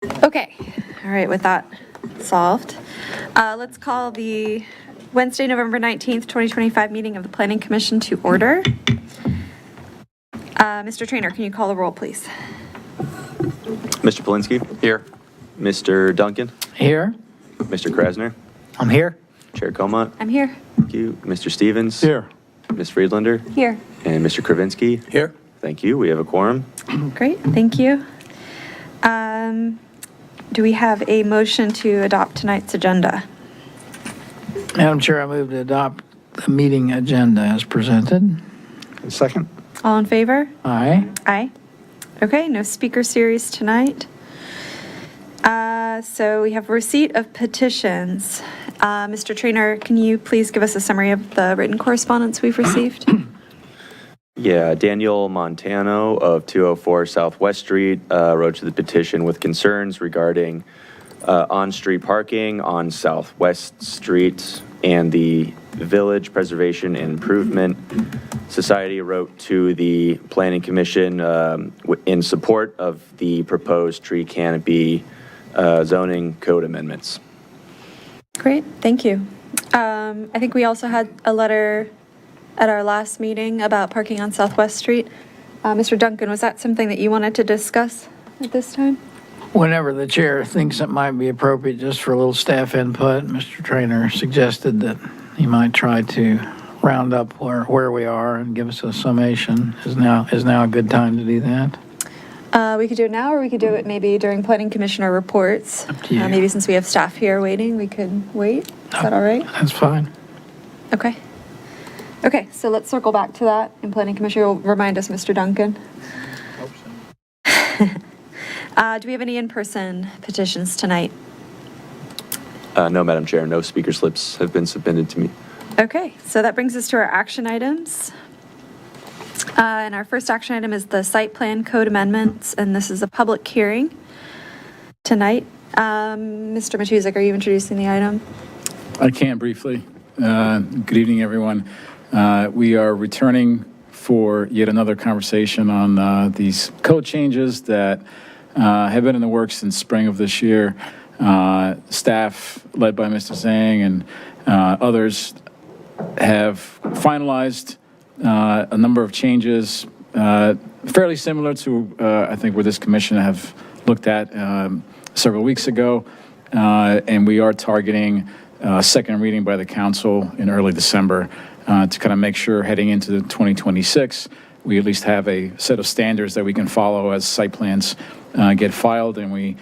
Okay, all right, with that solved, let's call the Wednesday, November 19th, 2025 meeting of the Planning Commission to order. Mr. Trainer, can you call the roll, please? Mr. Polinsky? Here. Mr. Duncan? Here. Mr. Krasner? I'm here. Chair Comont? I'm here. Thank you. Mr. Stevens? Here. Ms. Friedlander? Here. And Mr. Kravinsky? Here. Thank you. We have a quorum. Great, thank you. Do we have a motion to adopt tonight's agenda? Madam Chair, I move to adopt the meeting agenda as presented. Second. All in favor? Aye. Aye. Okay, no speaker series tonight. So we have receipt of petitions. Mr. Trainer, can you please give us a summary of the written correspondence we've received? Yeah, Daniel Montano of 204 Southwest Street wrote to the petition with concerns regarding on-street parking on Southwest Street, and the Village Preservation and Improvement Society wrote to the Planning Commission in support of the proposed tree canopy zoning code amendments. Great, thank you. I think we also had a letter at our last meeting about parking on Southwest Street. Mr. Duncan, was that something that you wanted to discuss at this time? Whenever the chair thinks it might be appropriate, just for a little staff input, Mr. Trainer suggested that he might try to round up where we are and give us a summation. Is now a good time to do that? We could do it now, or we could do it maybe during Planning Commissioner reports. Up to you. Maybe since we have staff here waiting, we could wait. Is that all right? That's fine. Okay. Okay, so let's circle back to that, and Planning Commissioner will remind us, Mr. Duncan. Do we have any in-person petitions tonight? No, Madam Chair, no speaker slips have been submitted to me. Okay, so that brings us to our action items. And our first action item is the site plan code amendments, and this is a public hearing tonight. Mr. Matusek, are you introducing the item? I can briefly. Good evening, everyone. We are returning for yet another conversation on these code changes that have been in the works since spring of this year. Staff, led by Mr. Zhang and others, have finalized a number of changes fairly similar to, I think, where this commission have looked at several weeks ago. And we are targeting second reading by the council in early December to kind of make sure heading into 2026, we at least have a set of standards that we can follow as site plans get filed and we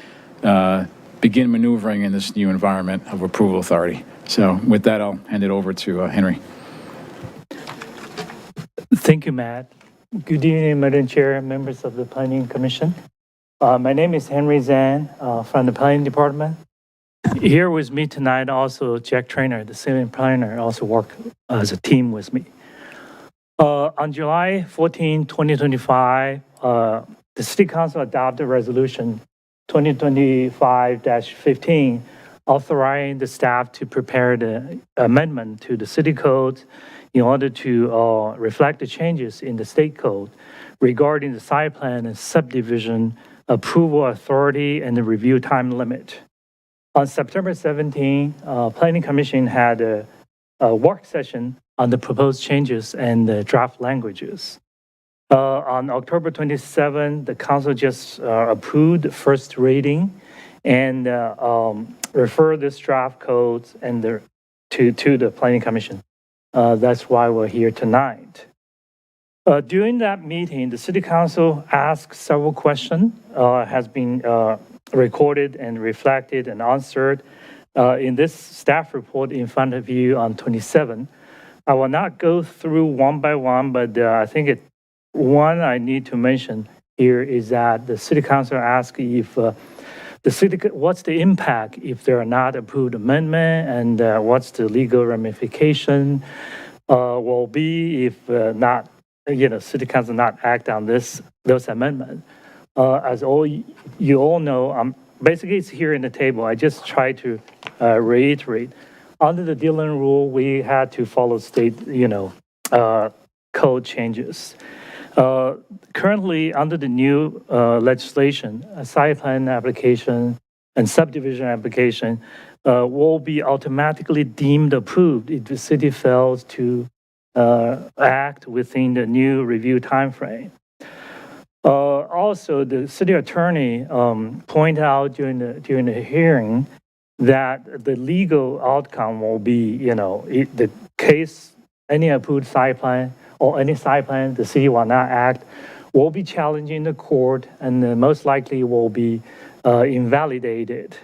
begin maneuvering in this new environment of approval authority. So with that, I'll hand it over to Henry. Thank you, Matt. Good evening, Madam Chair, members of the Planning Commission. My name is Henry Zhang from the Planning Department. Here with me tonight also Jack Trainer, the civil planner, also work as a team with me. On July 14, 2025, the City Council adopted Resolution 2025-15 authorizing the staff to prepare the amendment to the City Code in order to reflect the changes in the state code regarding the site plan and subdivision approval authority and the review time limit. On September 17, Planning Commission had a work session on the proposed changes and the draft languages. On October 27, the council just approved the first reading and referred this draft codes and to the Planning Commission. That's why we're here tonight. During that meeting, the City Council asked several questions, has been recorded and reflected and answered in this staff report in front of you on 27. I will not go through one by one, but I think one I need to mention here is that the City Council asked if what's the impact if there are not approved amendment, and what's the legal ramification will be if not, City Council not act on those amendments. As you all know, basically it's here in the table. I just try to reiterate. Under the Dillon rule, we had to follow state, code changes. Currently, under the new legislation, a site plan application and subdivision application will be automatically deemed approved if the city fails to act within the new review timeframe. Also, the city attorney pointed out during the hearing that the legal outcome will be, the case, any approved site plan or any site plan the city will not act, will be challenged in the court and most likely will be invalidated.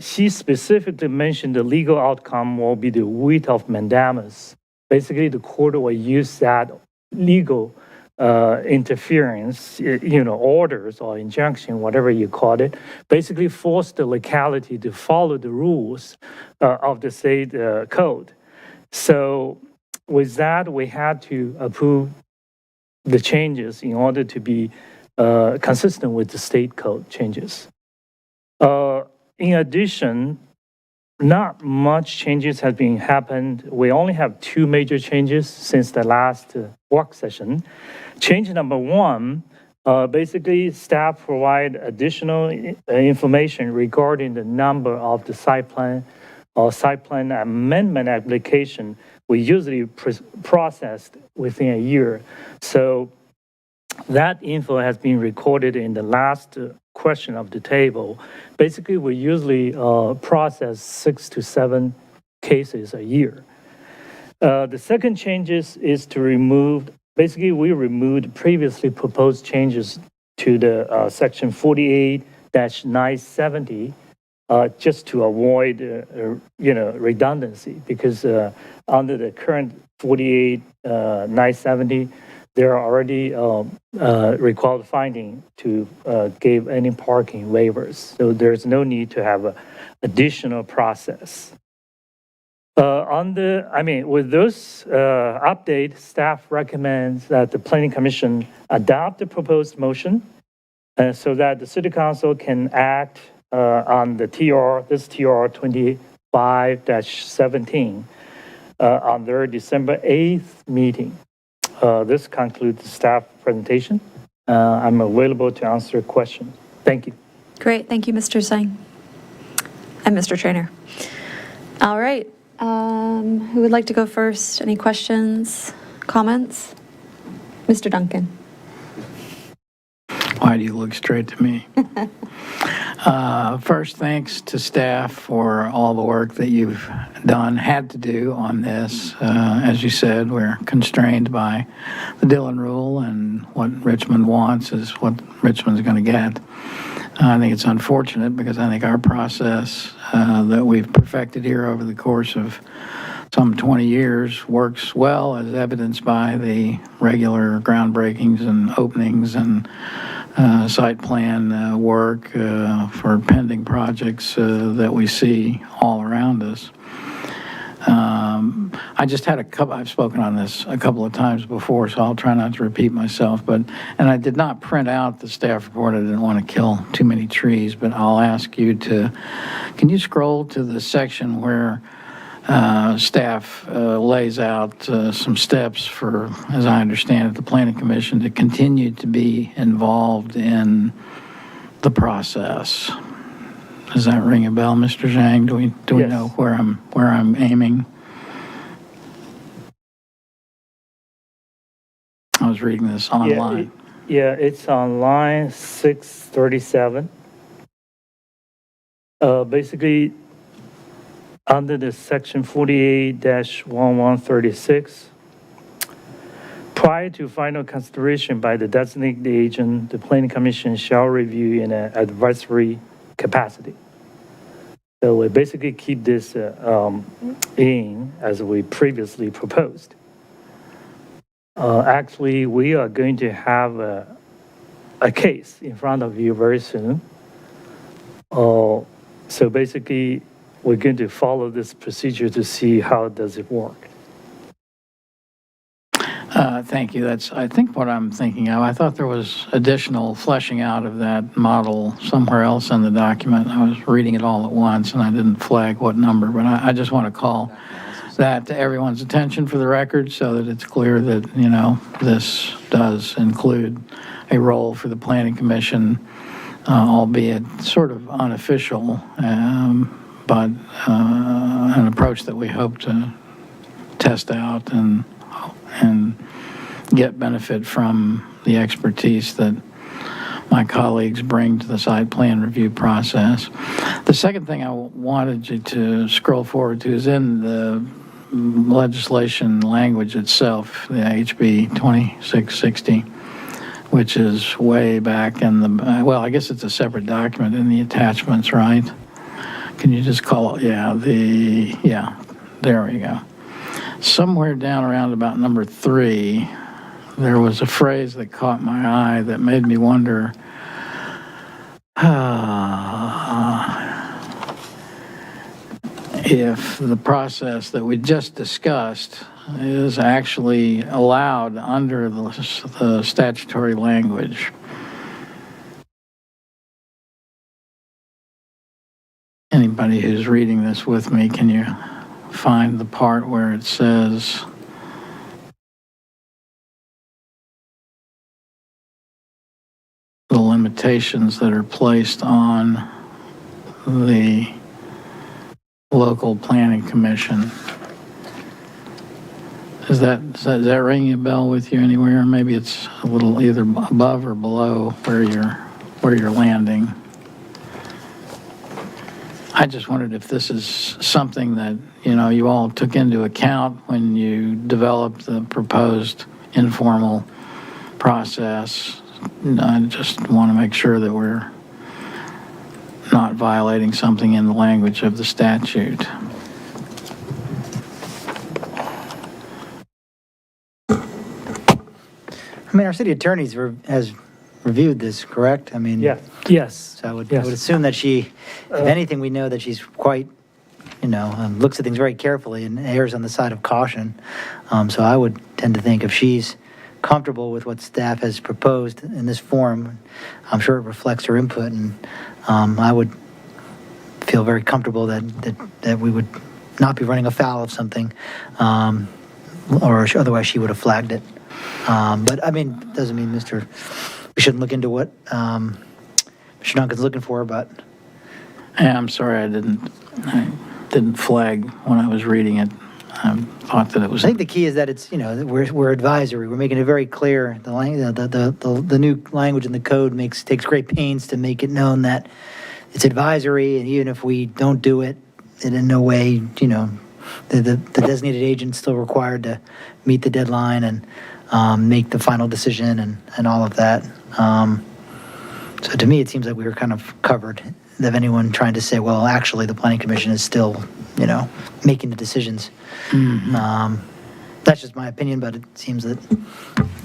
She specifically mentioned the legal outcome will be the writ of mandamus. Basically, the court will use that legal interference, orders or injunction, whatever you call it, basically force the locality to follow the rules of the state code. So with that, we had to approve the changes in order to be consistent with the state code changes. In addition, not much changes have been happened. We only have 2 major changes since the last work session. Change number 1, basically staff provide additional information regarding the number of the site plan or site plan amendment application we usually processed within a year. So that info has been recorded in the last question of the table. Basically, we usually process 6 to 7 cases a year. The second changes is to remove, basically we removed previously proposed changes to the section 48-970 just to avoid, redundancy, because under the current 48-970, there are already required finding to give any parking waivers. So there's no need to have an additional process. With those updates, staff recommends that the Planning Commission adopt the proposed motion so that the City Council can act on the TR 25-17 on their December 8th meeting. This concludes the staff presentation. I'm available to answer questions. Thank you. Great, thank you, Mr. Zhang and Mr. Trainer. All right, who would like to go first? Any questions, comments? Mr. Duncan. Why do you look straight to me? First, thanks to staff for all the work that you've had to do on this. As you said, we're constrained by the Dillon Rule, and what Richmond wants is what Richmond's going to get. I think it's unfortunate because I think our process that we've perfected here over the course of some 20 years works well, as evidenced by the regular groundbreakings and openings and site plan work for pending projects that we see all around us. I just had I've spoken on this a couple of times before, so I'll try not to repeat myself, and I did not print out the staff report. I didn't want to kill too many trees, but I'll ask you can you scroll to the section where staff lays out some steps for, as I understand it, the Planning Commission to continue to be involved in the process. Does that ring a bell, Mr. Zhang? Do we Yes. know where I'm aiming? I was reading this online. Yeah, it's on line 637. Basically, under the section 48-1136, prior to final consideration by the designated agent, the Planning Commission shall review in an advisory capacity. So we basically keep this in as we previously proposed. Actually, we are going to have a case in front of you very soon. So basically, we're going to follow this procedure to see how does it work. Thank you. That's, I think, what I'm thinking of. I thought there was additional fleshing out of that model somewhere else in the document. I was reading it all at once, and I didn't flag what number, but I just want to call that to everyone's attention for the record so that it's clear that, this does include a role for the Planning Commission, albeit sort of unofficial, but an approach that we hope to test out and get benefit from the expertise that my colleagues bring to the site plan review process. The second thing I wanted you to scroll forward to is in the legislation language itself, the HB 2660, which is way back in the, well, I guess it's a separate document in the attachments, right? Can you just call it, there we go. Somewhere down around about number 3, there was a phrase that caught my eye that made me wonder, if the process that we just discussed is actually allowed under the statutory language. Anybody who's reading this with me, can you find the part where it says the limitations that are placed on the local planning commission? Does that ring a bell with you anywhere? Maybe it's a little either above or below where you're landing. I just wondered if this is something that, you all took into account when you developed the proposed informal process. I just want to make sure that we're not violating something in the language of the statute. I mean, our city attorney has reviewed this, correct? I mean, Yes. So I would Yes. assume that she, if anything, we know that she's quite, looks at things very carefully and errs on the side of caution. So I would tend to think if she's comfortable with what staff has proposed in this form, I'm sure it reflects her input, and I would feel very comfortable that we would not be running afoul of something, or otherwise she would have flagged it. But I mean, doesn't mean we shouldn't look into what Mr. Duncan's looking for, but. Yeah, I'm sorry I didn't flag when I was reading it. I thought that it was. I think the key is that it's, we're advisory. We're making it very clear. The new language in the code takes great pains to make it known that it's advisory, and even if we don't do it, it in no way, the designated agent's still required to meet the deadline and make the final decision and all of that. So to me, it seems like we were kind of covered of anyone trying to say, well, actually, the Planning Commission is still, making the decisions. Mm-hmm. That's just my opinion, but it seems that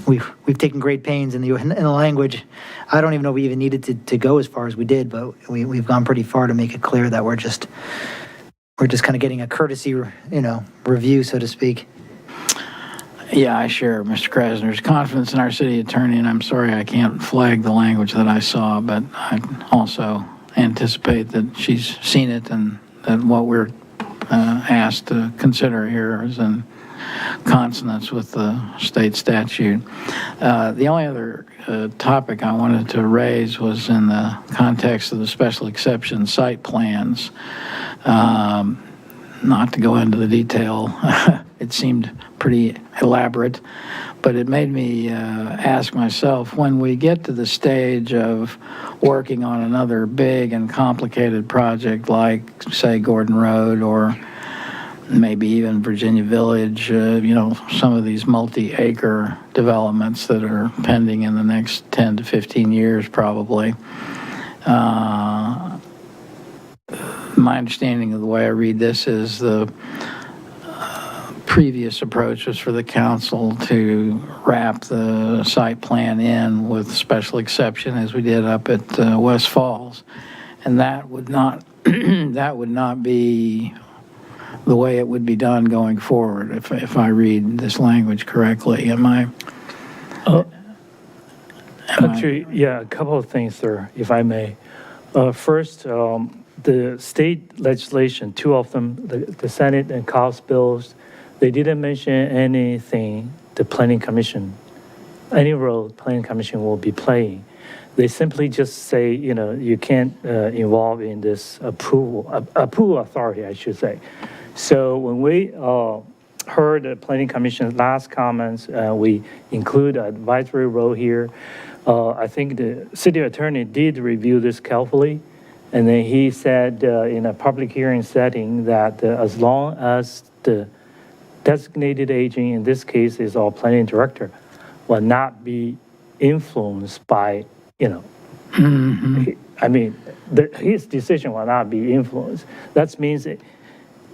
we've taken great pains in the language. I don't even know if we even needed to go as far as we did, but we've gone pretty far to make it clear that we're just kind of getting a courtesy, review, so to speak. Yeah, I share Mr. Krasner's confidence in our city attorney, and I'm sorry I can't flag the language that I saw, but I also anticipate that she's seen it and that what we're asked to consider here is in consonance with the state statute. The only other topic I wanted to raise was in the context of the special exception site plans. Not to go into the detail, it seemed pretty elaborate, but it made me ask myself, when we get to the stage of working on another big and complicated project like, say, Gordon Road or maybe even Virginia Village, some of these multi-acre developments that are pending in the next 10 to 15 years probably. My understanding of the way I read this is the previous approach was for the council to wrap the site plan in with special exception as we did up at West Falls. And that would not be the way it would be done going forward if I read this language correctly. Actually, yeah, a couple of things there, if I may. First, the state legislation, two of them, the Senate and House bills, they didn't mention anything, the Planning Commission, any role Planning Commission will be playing. They simply just say, you can't involve in this approval authority, I should say. So when we heard the Planning Commission's last comments, we include an advisory role here. I think the city attorney did review this carefully, and then he said in a public hearing setting that as long as the designated agent, in this case is our planning director, will not be influenced by, his decision will not be influenced. That means that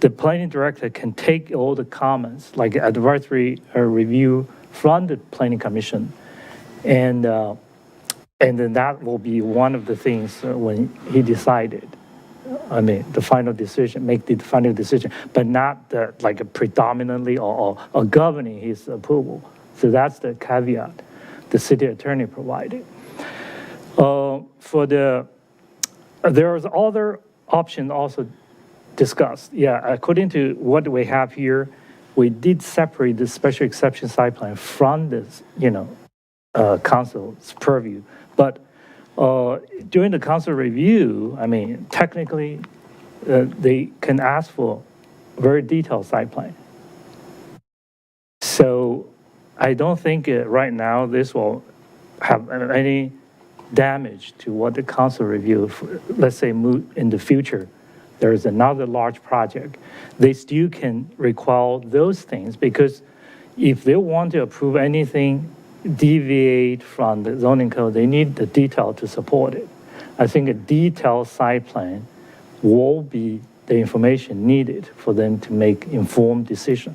the planning director can take all the comments, like advisory review from the planning commission, and then that will be one of the things when he decided. The final decision, make the final decision, but not predominantly or governing his approval. So that's the caveat the city attorney provided. There's other options also discussed. Yeah, according to what we have here, we did separate the special exception site plan from this, council's purview. But during the council review, technically, they can ask for very detailed site plan. So I don't think right now this will have any damage to what the council review, let's say move in the future. There is another large project. They still can recall those things, because if they want to approve anything deviate from the zoning code, they need the detail to support it. I think a detailed site plan will be the information needed for them to make informed decision.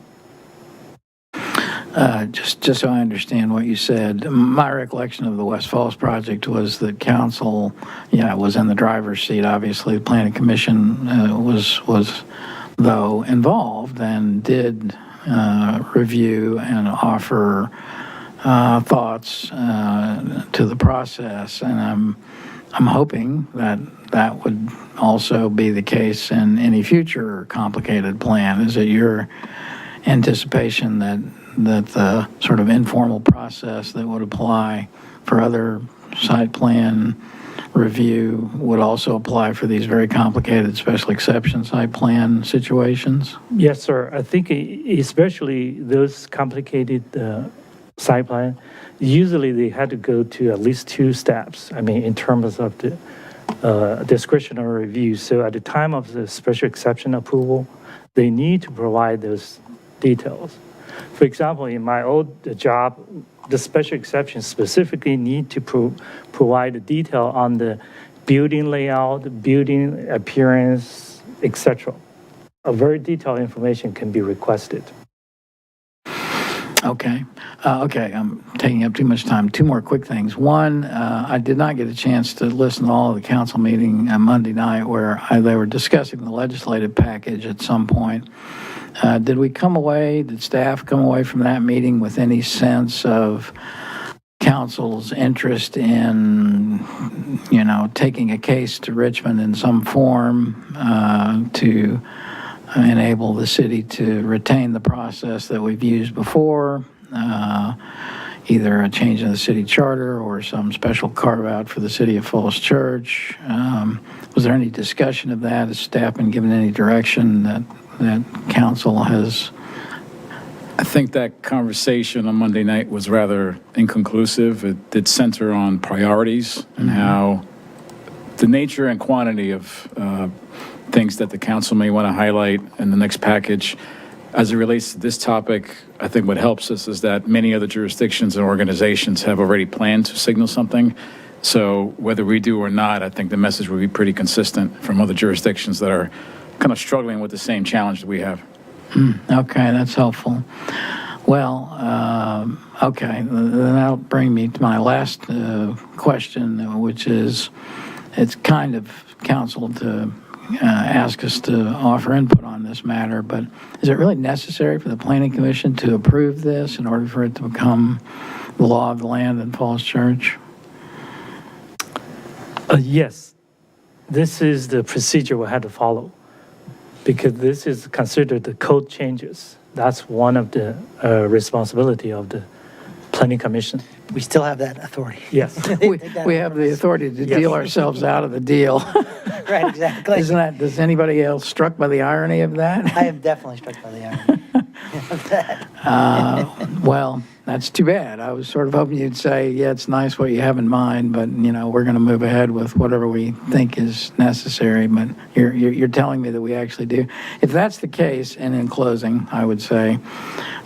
Just so I understand what you said, my recollection of the West Falls project was that council, was in the driver's seat. Obviously, the planning commission was though involved and did review and offer thoughts to the process, and I'm hoping that would also be the case in any future complicated plan. Is it your anticipation that the sort of informal process that would apply for other site plan review would also apply for these very complicated special exception site plan situations? Yes, sir. I think especially those complicated site plan, usually they had to go to at least two steps, in terms of the discretionary review. So at the time of the special exception approval, they need to provide those details. For example, in my old job, the special exceptions specifically need to provide the detail on the building layout, building appearance, etc. A very detailed information can be requested. Okay, I'm taking up too much time. Two more quick things. One, I did not get a chance to listen to all of the council meeting on Monday night where they were discussing the legislative package at some point. Did staff come away from that meeting with any sense of council's interest in, taking a case to Richmond in some form to enable the city to retain the process that we've used before, either a change in the city charter or some special carve-out for the city of Falls Church? Was there any discussion of that? Has staff been given any direction that council has? I think that conversation on Monday night was rather inconclusive. It did center on priorities and how the nature and quantity of things that the council may want to highlight in the next package. As it relates to this topic, I think what helps us is that many other jurisdictions and organizations have already planned to signal something. So whether we do or not, I think the message will be pretty consistent from other jurisdictions that are kind of struggling with the same challenge that we have. Okay, that's helpful. Well, okay, then that'll bring me to my last question, which is, it's kind of council to ask us to offer input on this matter, but is it really necessary for the Planning Commission to approve this in order for it to become the law of the land in Falls Church? Yes. this is the procedure we had to follow, because this is considered the code changes. That's one of the responsibility of the planning commission. We still have that authority. Yes. We have the authority to deal ourselves out of the deal. Right, exactly. Isn't that, does anybody else struck by the irony of that? I am definitely struck by the irony of that. Well, that's too bad. I was sort of hoping you'd say, yeah, it's nice what you have in mind, but, we're going to move ahead with whatever we think is necessary. But you're telling me that we actually do. If that's the case, and in closing, I would say,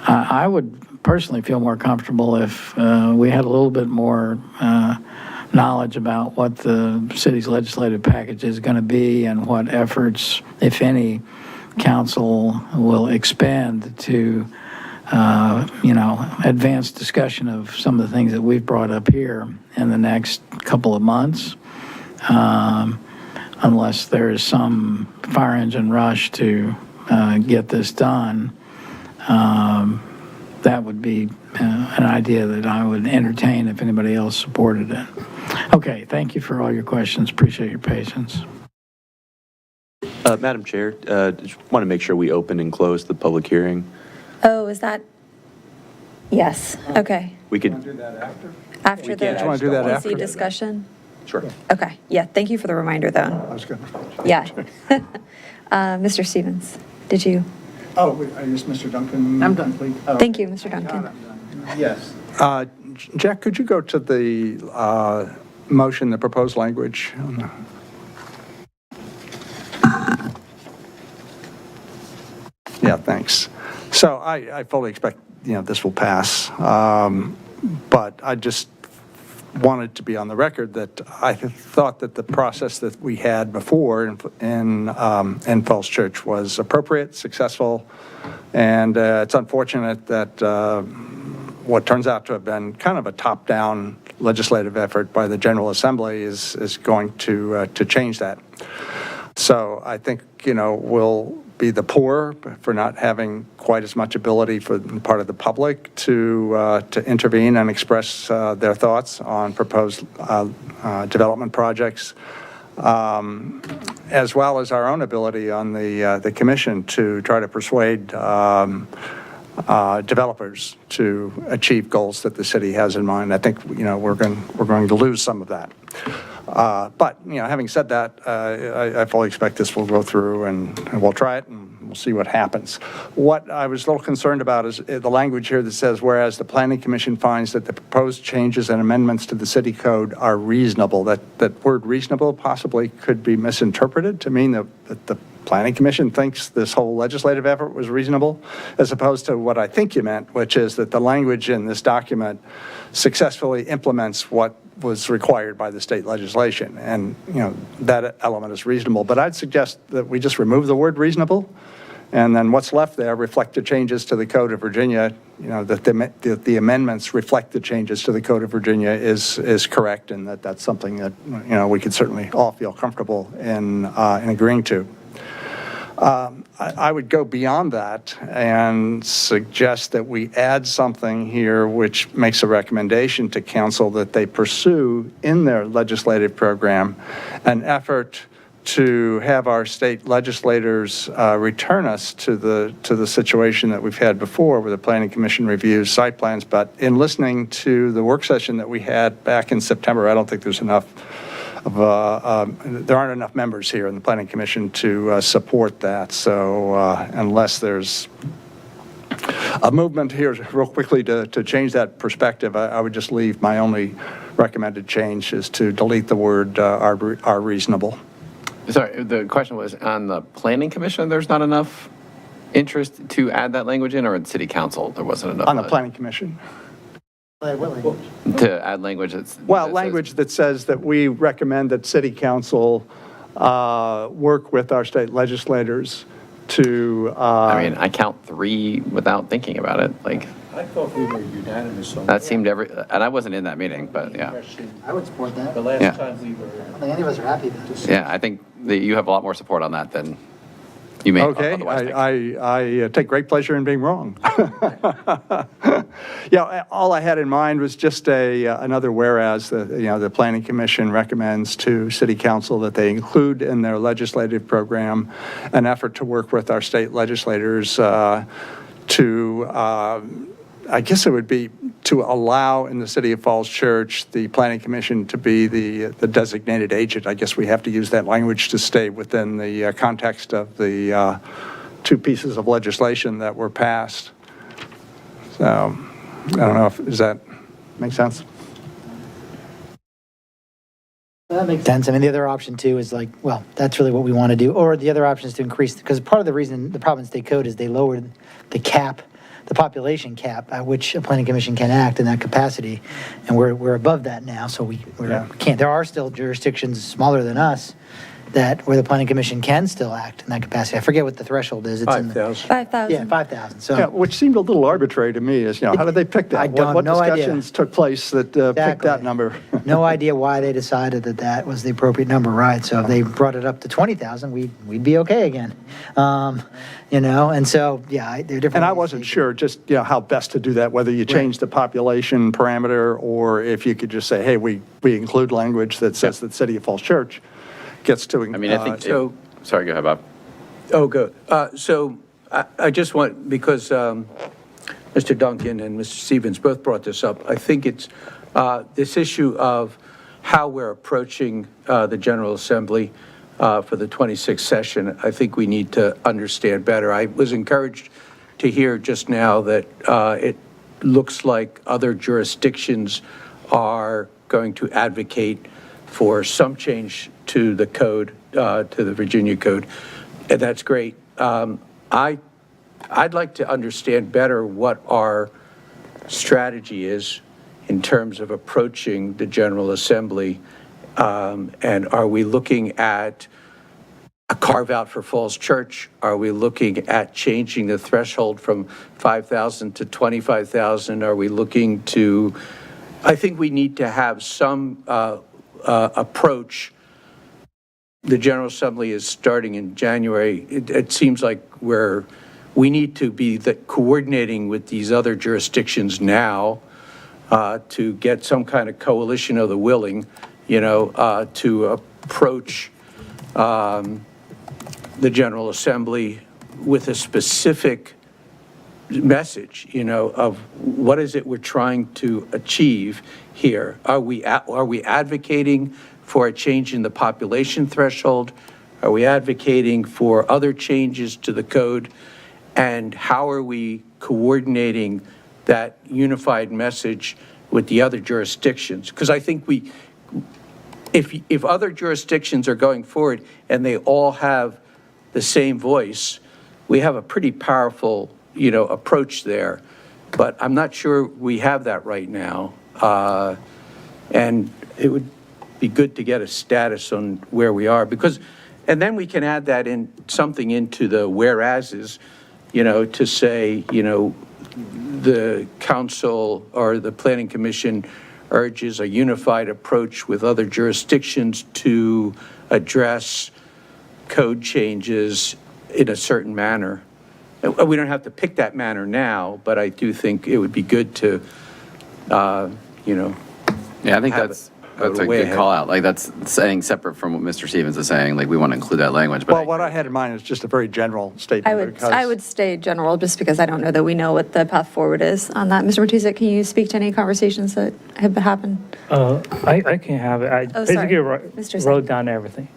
I would personally feel more comfortable if we had a little bit more knowledge about what the city's legislative package is going to be and what efforts, if any, council will expend to, advance discussion of some of the things that we've brought up here in the next couple of months, unless there is some fire engine rush to get this done. That would be an idea that I would entertain if anybody else supported it. Okay, thank you for all your questions. Appreciate your patience. Madam Chair, just want to make sure we open and close the public hearing. Oh, is that? Yes, okay. We could, After the Do you wanna do that PC after? discussion? sure. Okay, yeah, thank you for the reminder, though. I was going to. Yeah. Mr. Stevens, did you? Oh, wait, I guess Mr. Duncan. I'm done. Thank you, Mr. Duncan. Yes. Jack, could you go to the motion, the proposed language? Yeah, thanks. So I fully expect, this will pass. But I just wanted to be on the record that I thought that the process that we had before in Falls Church was appropriate, successful, and it's unfortunate that what turns out to have been kind of a top-down legislative effort by the General Assembly is going to change that. So I think, we'll be the poorer for not having quite as much ability for part of the public to intervene and express their thoughts on proposed development projects, as well as our own ability on the commission to try to persuade developers to achieve goals that the city has in mind. I think we're going to lose some of that. But having said that, I fully expect this will go through, and we'll try it, and we'll see what happens. What I was a little concerned about is the language here that says, whereas the Planning Commission finds that the proposed changes and amendments to the city code are reasonable. That word reasonable possibly could be misinterpreted to mean that the Planning Commission thinks this whole legislative effort was reasonable, as opposed to what I think you meant, which is that the language in this document successfully implements what was required by the state legislation. And, that element is reasonable. But I'd suggest that we just remove the word reasonable, and then what's left there reflect the changes to the Code of Virginia, that the amendments reflect the changes to the Code of Virginia is correct, and that's something that, we could certainly all feel comfortable in agreeing to. I would go beyond that and suggest that we add something here which makes a recommendation to council that they pursue in their legislative program an effort to have our state legislators return us to the situation that we've had before, where the Planning Commission reviews site plans. But in listening to the work session that we had back in September, I don't think there's enough there aren't enough members here in the Planning Commission to support that. So unless there's a movement here real quickly to change that perspective, I would just leave my only recommended change is to delete the word are reasonable. Sorry, the question was on the Planning Commission, there's not enough interest to add that language in, or in City Council, there wasn't enough? On the Planning Commission. To add language that's... Well, language that says that we recommend that City Council work with our state legislators to... I count 3 without thinking about it. I thought we were unanimous on That seemed and I wasn't in that meeting, but yeah. I would support that. the last Yeah. time we were. I think any of us are happy with this. Yeah, I think that you have a lot more support on that than you may Okay, otherwise think. I take great pleasure in being wrong. Yeah, all I had in mind was just another whereas, the Planning Commission recommends to City Council that they include in their legislative program an effort to work with our state legislators I guess it would be to allow in the City of Falls Church, the Planning Commission to be the designated agent. I guess we have to use that language to stay within the context of the two pieces of legislation that were passed. So, I don't know does that make sense? That makes sense. I mean, the other option too is like, well, that's really what we want to do. Or the other option is to increase, because part of the reason the Providence State Code is they lowered the cap, the population cap at which a planning commission can act in that capacity. And we're above that now, so we can't, there are still jurisdictions smaller than us where the planning commission can still act in that capacity. I forget what the threshold is. It's in the- 5,000. 5,000. Yeah, 5,000. So. Yeah, which seemed a little arbitrary to me is, how did they pick that? I don't- What no idea. discussions took place that picked that Exactly. number? No idea why they decided that was the appropriate number, right? So if they brought it up to 20,000, we'd be okay again. And so, yeah, they're different. And I ways wasn't they sure just, how best to do that, whether you change the population parameter or if you could just say, hey, we include language that says that City of Falls Church gets to. I mean, I think, So- sorry, go ahead, Bob. Oh, good. So I just want, because Mr. Duncan and Mr. Stevens both brought this up, I think it's this issue of how we're approaching the General Assembly for the 26th session, I think we need to understand better. I was encouraged to hear just now that it looks like other jurisdictions are going to advocate for some change to the code, to the Virginia code, and that's great. I'd like to understand better what our strategy is in terms of approaching the General Assembly, and are we looking at a carve-out for Falls Church? Are we looking at changing the threshold from 5,000 to 25,000? Are we looking to, I think we need to have some approach. The General Assembly is starting in January. It seems like we need to be coordinating with these other jurisdictions now to get some kind of coalition of the willing, to approach the General Assembly with a specific message, of what is it we're trying to achieve here. Are we advocating for a change in the population threshold? Are we advocating for other changes to the code? And how are we coordinating that unified message with the other jurisdictions? Because I think if other jurisdictions are going forward and they all have the same voice, we have a pretty powerful, approach there. But I'm not sure we have that right now. And it would be good to get a status on where we are, and then we can add that in something into the whereases, to say, the council or the planning commission urges a unified approach with other jurisdictions to address code changes in a certain manner. We don't have to pick that manner now, but I do think it would be good to, Yeah, I think have that's it a way good ahead. call out. Like, that's saying separate from what Mr. Stevens is saying, like, we want to include that language, but Well, what I had in mind is just a very general statement. I would stay general, just because I don't know that we know what the path forward is on that. Mr. Matusek, can you speak to any conversations that have happened? I can have it. I Oh, sorry. basically Mr. Singh. wrote down everything.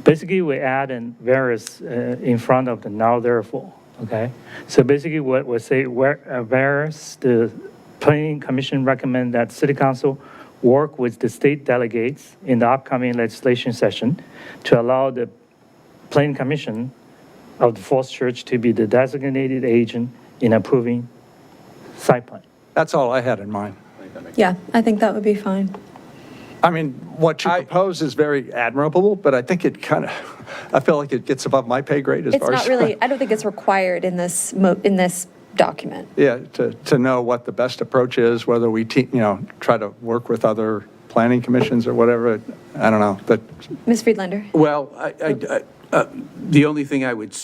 Basically, we add in various in front of the now therefore, okay? So basically what we say, whereas the Planning Commission recommend that City Council work with the state delegates in the upcoming legislation session to allow the Planning Commission of the Falls Church to be the designated agent in approving site plan. That's all I had in mind. Yeah, I think that would be fine. I mean, what you propose is very admirable, but I think it I feel like it gets above my pay grade as It's far as. not really, I don't think it's required in this document. Yeah, to know what the best approach is, whether we, try to work with other planning commissions or whatever. I don't know, but Ms. Friedlander? Well, the only thing I would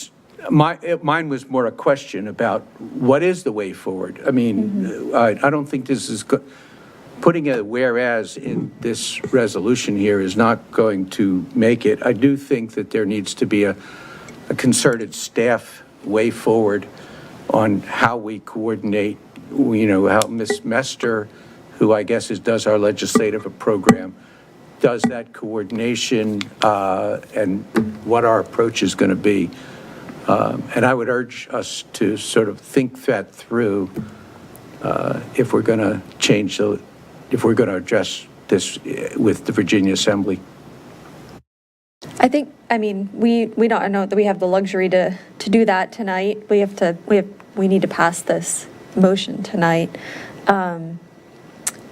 Mine was more a question about what is the way forward? I mean, I don't think this is, putting a whereas in this resolution here is not going to make it. I do think that there needs to be a concerted staff way forward on how we coordinate, how Ms. Mester, who I guess does our legislative program, does that coordination and what our approach is going to be. And I would urge us to sort of think that through if we're going to if we're going to address this with the Virginia Assembly. I mean, we don't know that we have the luxury to do that tonight. We need to pass this motion tonight.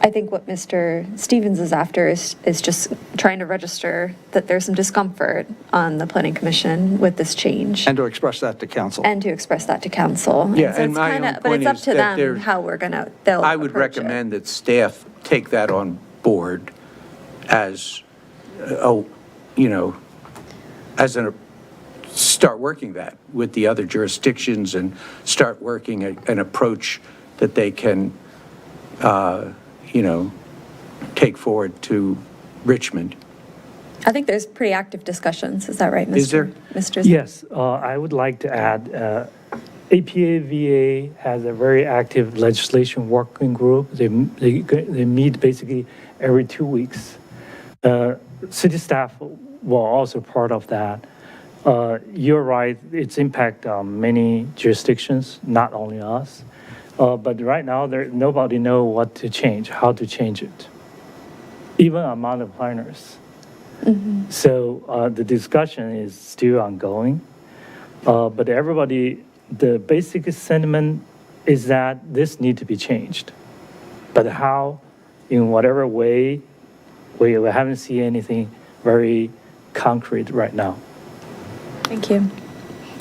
I think what Mr. Stevens is after is just trying to register that there's some discomfort on the planning commission with this change. And to express that to council. And to express that to council. Yeah, so and it's my kinda, own but point it's up is to that them how they'll I would approach it. recommend that staff take that on board as, start working that with the other jurisdictions and start working an approach that they can, take forward to Richmond. I think there's pretty active discussions. Is that right, Mr. Is there? Mr. Yes, I would like to add, APA-VA has a very active legislation working group. They meet basically every 2 weeks. City staff will also part of that. You're right, it's impact on many jurisdictions, not only us. But right now, nobody know what to change, how to change it, even among the planners. So the discussion is still ongoing. But everybody, the basic sentiment is that this need to be changed. But how, in whatever way, we haven't seen anything very concrete right now. Thank you.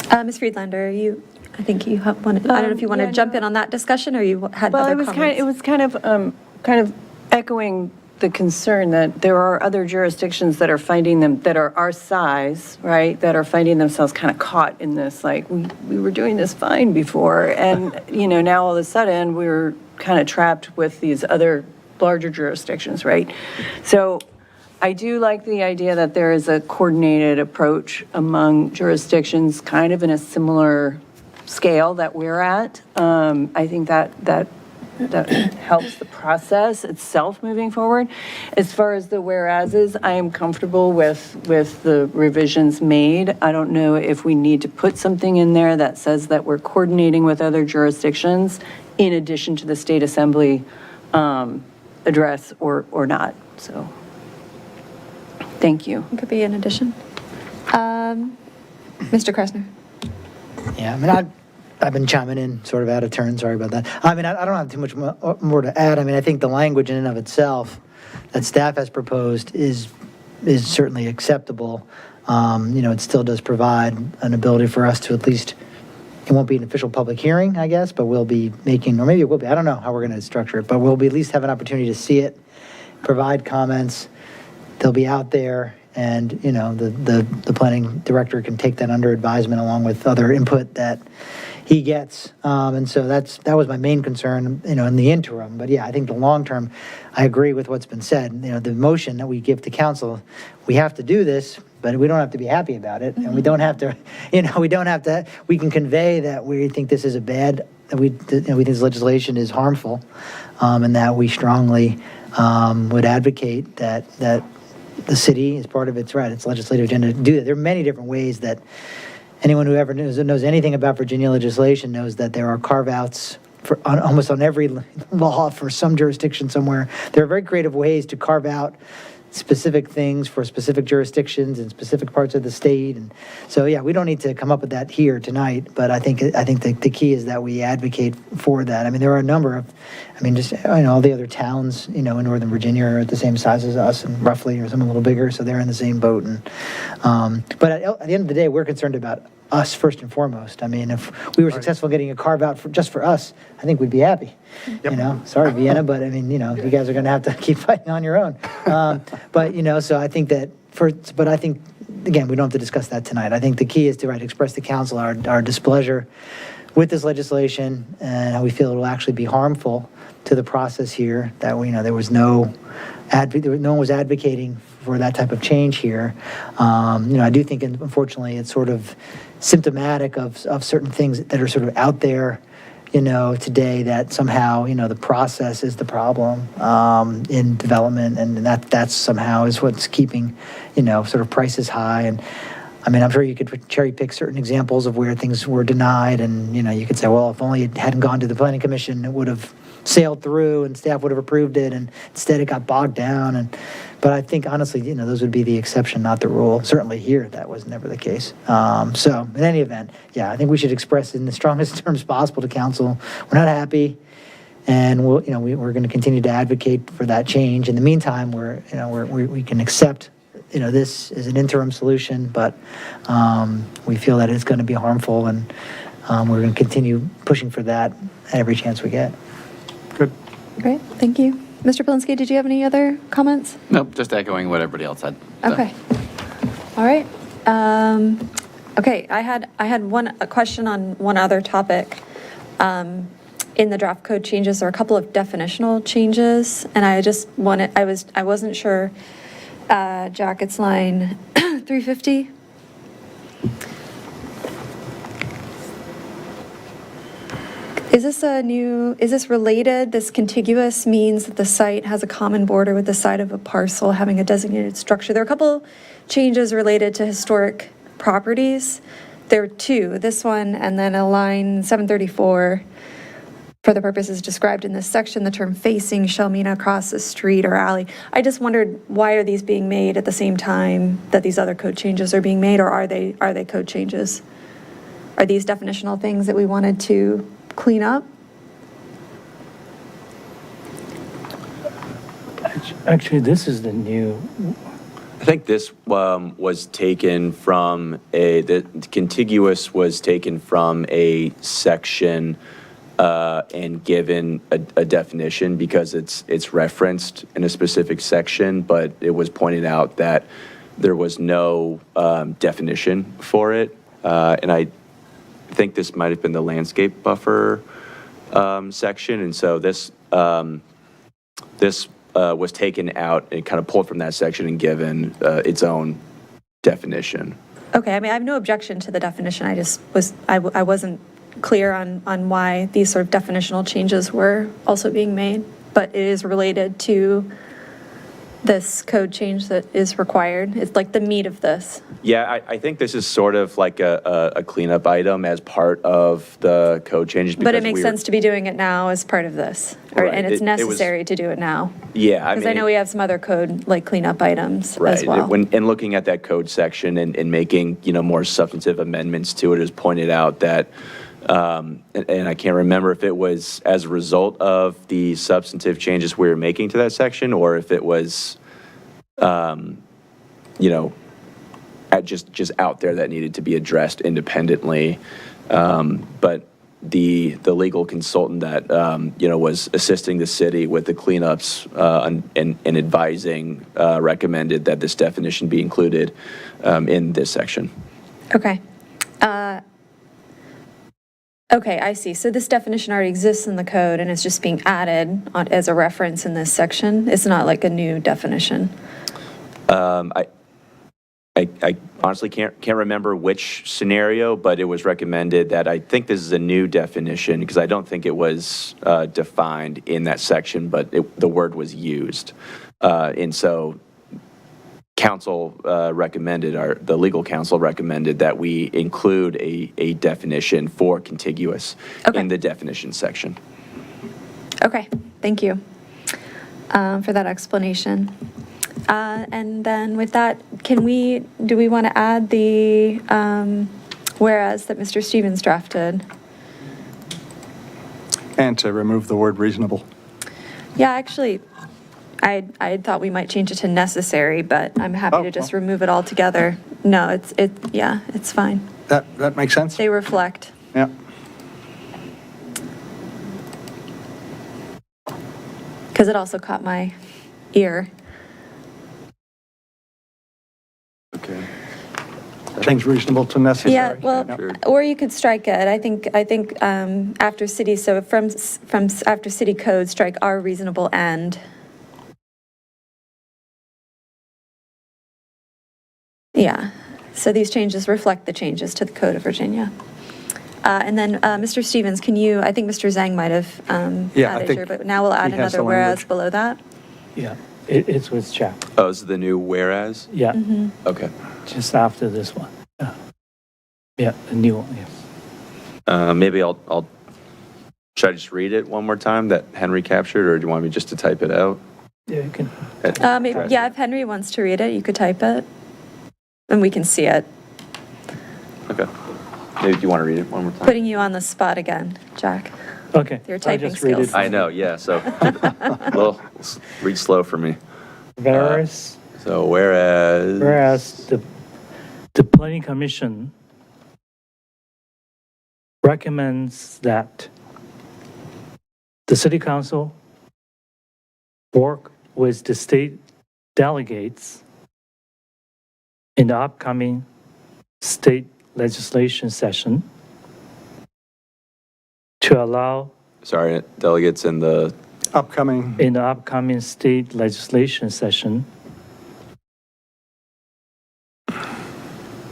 Ms. Friedlander, I think you wanted, I don't know if you want to jump in on that discussion or you had Well, other it was comments. kind of echoing the concern that there are other jurisdictions that are finding them, that are our size, right, that are finding themselves kind of caught in this, like, we were doing this fine before, and, now all of a sudden, we're kind of trapped with these other larger jurisdictions, right? So I do like the idea that there is a coordinated approach among jurisdictions, kind of in a similar scale that we're at. I think that helps the process itself moving forward. As far as the whereases, I am comfortable with the revisions made. I don't know if we need to put something in there that says that we're coordinating with other jurisdictions in addition to the state assembly address or not. So, thank you. It could be an addition. Mr. Krasner. Yeah, I mean, I've been chiming in sort of out of turn, sorry about that. I mean, I don't have too much more to add. I mean, I think the language in and of itself that staff has proposed is certainly acceptable. It still does provide an ability for us to at least, it won't be an official public hearing, I guess, but we'll be making, or maybe it will be, I don't know how we're going to structure it, but we'll be at least have an opportunity to see it, provide comments. They'll be out there, and, the planning director can take that under advisement along with other input that he gets. And so that was my main concern, in the interim. But yeah, I think the long term, I agree with what's been said. The motion that we give to council, we have to do this, but we don't have to be happy about it. And we don't have to, we can convey that we think this is that we think this legislation is harmful, and that we strongly would advocate that the city, as part of its legislative agenda, to do that. There are many different ways that anyone who ever knows anything about Virginia legislation knows that there are carve-outs almost on every law for some jurisdiction somewhere. There are very creative ways to carve out specific things for specific jurisdictions in specific parts of the state. And so, yeah, we don't need to come up with that here tonight, but I think the key is that we advocate for that. I mean, there are a number of, all the other towns, in Northern Virginia are at the same size as us, and roughly, or some a little bigger, so they're in the same boat. And but at the end of the day, we're concerned about us first and foremost. I mean, if we were successful getting a carve out just for us, I think we'd be happy. Sorry, Vienna, but you guys are going to have to keep fighting on your own. But so I think that but I think again, we don't have to discuss that tonight. I think the key is to express to council our displeasure with this legislation and how we feel it will actually be harmful to the process here, that there was no one was advocating for that type of change here. I do think, unfortunately, it's sort of symptomatic of certain things that are sort of out there, today, that somehow, the process is the problem in development, and that somehow is what's keeping, sort of prices high. And I mean, I'm sure you could cherry pick certain examples of where things were denied, and, you could say, well, if only it hadn't gone to the planning commission, it would have sailed through and staff would have approved it, and instead it got bogged down. But I think, honestly, those would be the exception, not the rule. Certainly here, that was never the case. So in any event, yeah, I think we should express in the strongest terms possible to council, we're not happy, and we're going to continue to advocate for that change. In the meantime, we can accept this is an interim solution, but we feel that it's going to be harmful, and we're going to continue pushing for that every chance we get. Good. Great, thank you. Mr. Polinsky, did you have any other comments? Nope, just echoing what everybody else said. So. Okay. All right. Okay, I had a question on one other topic. In the draft code changes, there are a couple of definitional changes, and I wasn't sure. Jack, it's line 350. Is this related? This contiguous means that the site has a common border with the side of a parcel having a designated structure. There are a couple changes related to historic properties. There are two, this one and then a line 734. For the purposes described in this section, the term facing shall mean across a street or alley. I just wondered, why are these being made at the same time that these other code changes are being made, or are they code changes? Are these definitional things that we wanted to clean up? Actually, this is the new, I think this was taken from the contiguous was taken from a section and given a definition because it's referenced in a specific section, but it was pointed out that there was no definition for it. And I think this might have been the landscape buffer section. And so this was taken out and kind of pulled from that section and given its own definition. Okay, I mean, I have no objection to the definition. I wasn't clear on why these sort of definitional changes were also being made, but it is related to this code change that is required. It's like the meat of this. Yeah, I think this is sort of like a cleanup item as part of the code changes. But it makes sense to be doing it now as part of this, Right. and it's It was- necessary to do it now. Yeah, I Because mean. I know we have some other code, like cleanup items as Right. well. And looking at that code section and making, more substantive amendments to it, has pointed out that, and I can't remember if it was as a result of the substantive changes we were making to that section, or if it was, just out there that needed to be addressed independently. But the legal consultant that, was assisting the city with the cleanups and advising recommended that this definition be included in this section. Okay. Okay, I see. So this definition already exists in the code and it's just being added as a reference in this section. It's not like a new definition. I honestly can't remember which scenario, but it was recommended that I think this is a new definition because I don't think it was defined in that section, but the word was used. And so council recommended, the legal counsel recommended that we include a definition for contiguous Okay. in the definition section. Okay, thank you for that explanation. And then with that, do we want to add the whereas that Mr. Stevens drafted? And to remove the word reasonable. Yeah, actually, I thought we might change it to necessary, but I'm happy to just remove it altogether. No, it's fine. That makes sense? They reflect. Yeah. Because it also caught my ear. Okay. Change reasonable to necessary. Yeah, well, Sure. or you could strike it. I think after city, so from after city code, strike our reasonable end. Yeah, so these changes reflect the changes to the Code of Virginia. And then, Mr. Stevens, can you, I think Mr. Zhang might have Yeah, I added think here, but now we'll add he has another the whereas language. below that. Yeah, it's with Jack. Oh, this is the new whereas? Yeah, Okay. just after this one. Yeah, the new one, yes. Maybe should I just read it one more time that Henry captured, or do you want me just to type it out? Yeah, you can. Yeah, if Henry wants to read it, you could type it, and we can see it. Okay. Maybe do you want to read it one more time? Putting you on the spot again, Jack. Okay. Your I'll typing just read skills. it. I know, yeah, so, well, read slow for me. Whereas, So whereas. whereas the planning commission recommends that the city council work with the state delegates in the upcoming state legislation session to allow Sorry, delegates in the, upcoming state legislation session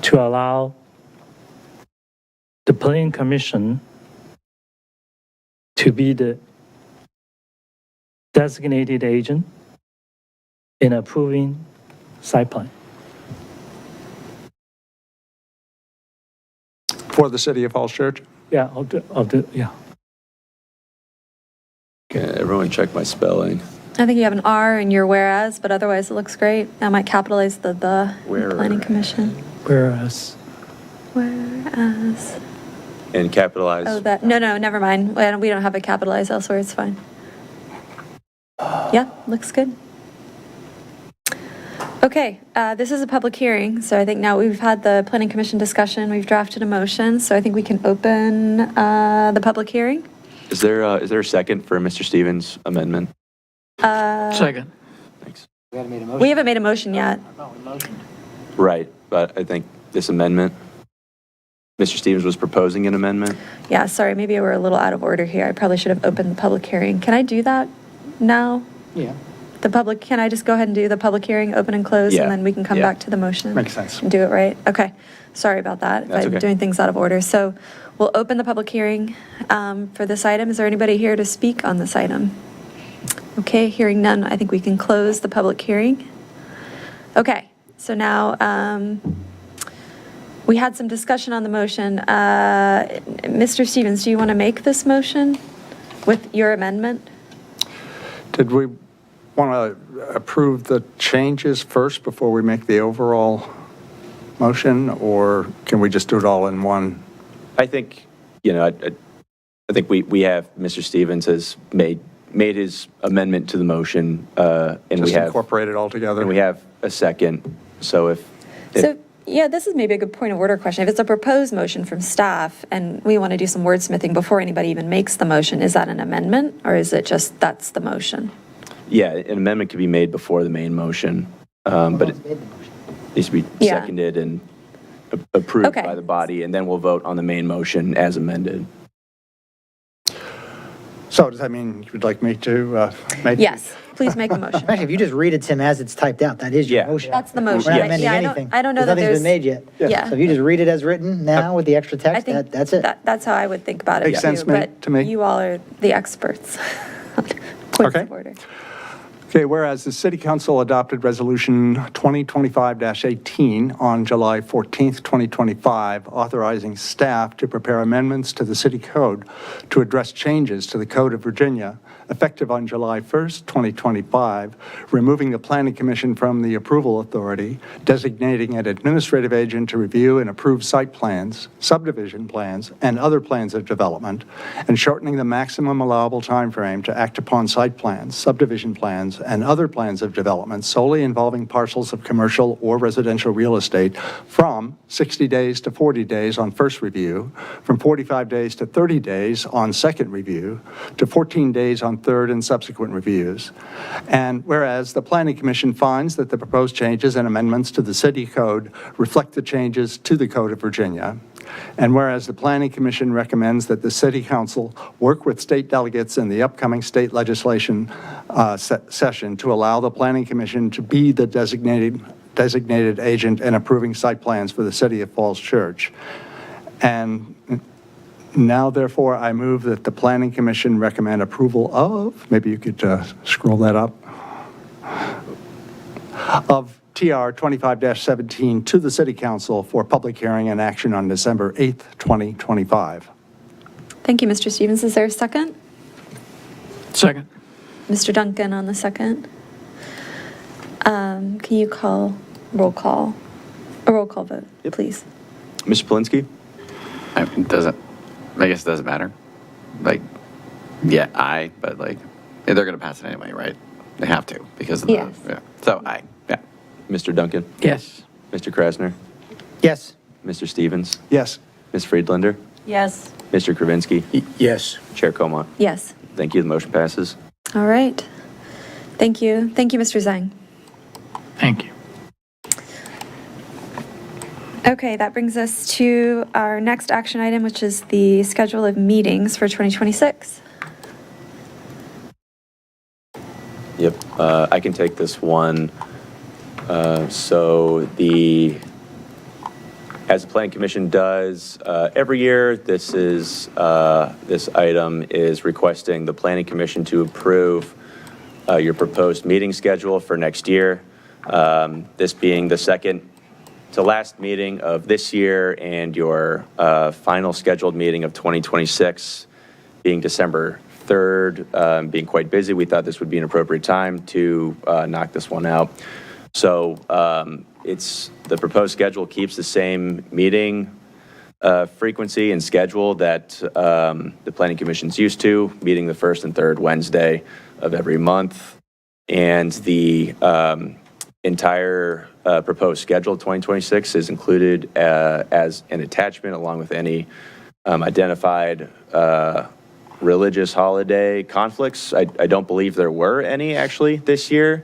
to allow the planning commission to be the designated agent in approving site plan. For the city of Falls Church? Yeah, yeah. okay, everyone check my spelling. I think you have an R in your whereas, but otherwise it looks great. I might capitalize the Where- planning commission. Whereas, Whereas, And capitalize. oh, no, never mind. We don't have it capitalized elsewhere, it's fine. Yeah, looks good. Okay, this is a public hearing, so I think now we've had the planning commission discussion, we've drafted a motion, so I think we can open the public hearing. Is there a second for Mr. Stevens' amendment? Second. Thanks. We haven't made a motion yet. Right, but I think this amendment, Mr. Stevens was proposing an amendment. Yeah, sorry, maybe we're a little out of order here. I probably should have opened the public hearing. Can I do that now? Yeah. Can I just go ahead and do the public hearing, open and close, Yeah, and then we can come yeah. back to the motion? Makes sense. And do it right? Okay. Sorry about that. If That's I'm okay. doing things out of order. So we'll open the public hearing for this item. Is there anybody here to speak on this item? Okay, hearing none, I think we can close the public hearing. Okay, so now we had some discussion on the motion. Mr. Stevens, do you want to make this motion with your amendment? Did we want to approve the changes first before we make the overall motion, or can we just do it all in one? I think, I think we have, Mr. Stevens has made his amendment to the motion, and we Just have, incorporate it all together? and we have a second, so if. So, yeah, this is maybe a good point of order question. If it's a proposed motion from staff and we want to do some wordsmithing before anybody even makes the motion, is that an amendment or is it just that's the motion? Yeah, an amendment could be made before the main motion, but it needs to be Yeah. seconded and approved Okay. by the body, and then we'll vote on the main motion as amended. So does that mean you'd like me to make? Yes, please make a motion. Actually, if you just read it, Tim, as it's typed out, that is your Yeah. motion. That's the motion. We're Yeah, not amending I anything. don't know that Nothing's there's. been made yet. Yeah. So if you just read it as written now with the extra I text, think that's it. That's how I would think about it Makes too. sense to me. But you all are the experts. Points Okay. of order. Okay, whereas the City Council adopted Resolution 2025-18 on July 14th, 2025, authorizing staff to prepare amendments to the city code to address changes to the Code of Virginia, effective on July 1st, 2025, removing the Planning Commission from the approval authority, designating an administrative agent to review and approve site plans, subdivision plans, and other plans of development, and shortening the maximum allowable timeframe to act upon site plans, subdivision plans, plans and other plans of development solely involving parcels of commercial or residential real estate from 60 days to 40 days on first review, from 45 days to 30 days on second review, to 14 days on third and subsequent reviews. And whereas the Planning Commission finds that the proposed changes and amendments to the city code reflect the changes to the Code of Virginia, and whereas the Planning Commission recommends that the City Council work with state delegates in the upcoming state legislation session to allow the Planning Commission to be the designated agent in approving site plans for the City of Falls Church. And now, therefore, I move that the Planning Commission recommend approval of, maybe you could scroll that up, of TR 25-17 to the City Council for public hearing and action on December 8th, 2025. Thank you, Mr. Stevens. Is there a second? Second. Mr. Duncan on the second. Can you call a roll call vote, please? Mr. Polinsky? I guess it doesn't matter. Like, yeah, aye, but like, they're going to pass it anyway, right? They have to because of Yes. yeah. So aye, yeah. Mr. Duncan? Yes. Mr. Krasner? Yes. Mr. Stevens? Yes. Ms. Friedlander? Yes. Mr. Kravinsky? Yes. Chair Comont? Yes. Thank you. The motion passes. All right. Thank you. Thank you, Mr. Zhang. Thank you. Okay, that brings us to our next action item, which is the schedule of meetings for 2026. Yep, I can take this one. So as the Planning Commission does every year, this item is requesting the Planning Commission to approve your proposed meeting schedule for next year. This being the second to last meeting of this year and your final scheduled meeting of 2026 being December 3rd, being quite busy, we thought this would be an appropriate time to knock this one out. So the proposed schedule keeps the same meeting frequency and schedule that the Planning Commission's used to, meeting the first and third Wednesday of every month. And the entire proposed schedule of 2026 is included as an attachment along with any identified religious holiday conflicts. I don't believe there were any actually this year.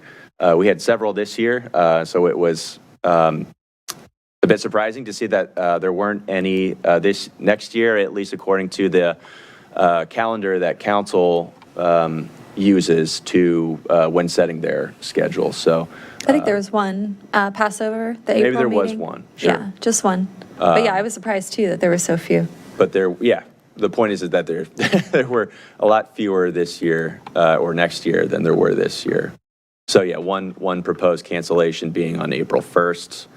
We had several this year, so it was a bit surprising to see that there weren't any this next year, at least according to the calendar that council uses to when setting their schedule. So I think there was one, Passover, the April maybe there was meeting. one. Sure. Yeah, just one. But yeah, I was surprised too that there were so few. But the point is that there were a lot fewer this year or next year than there were this year. So yeah, one proposed cancellation being on April 1st.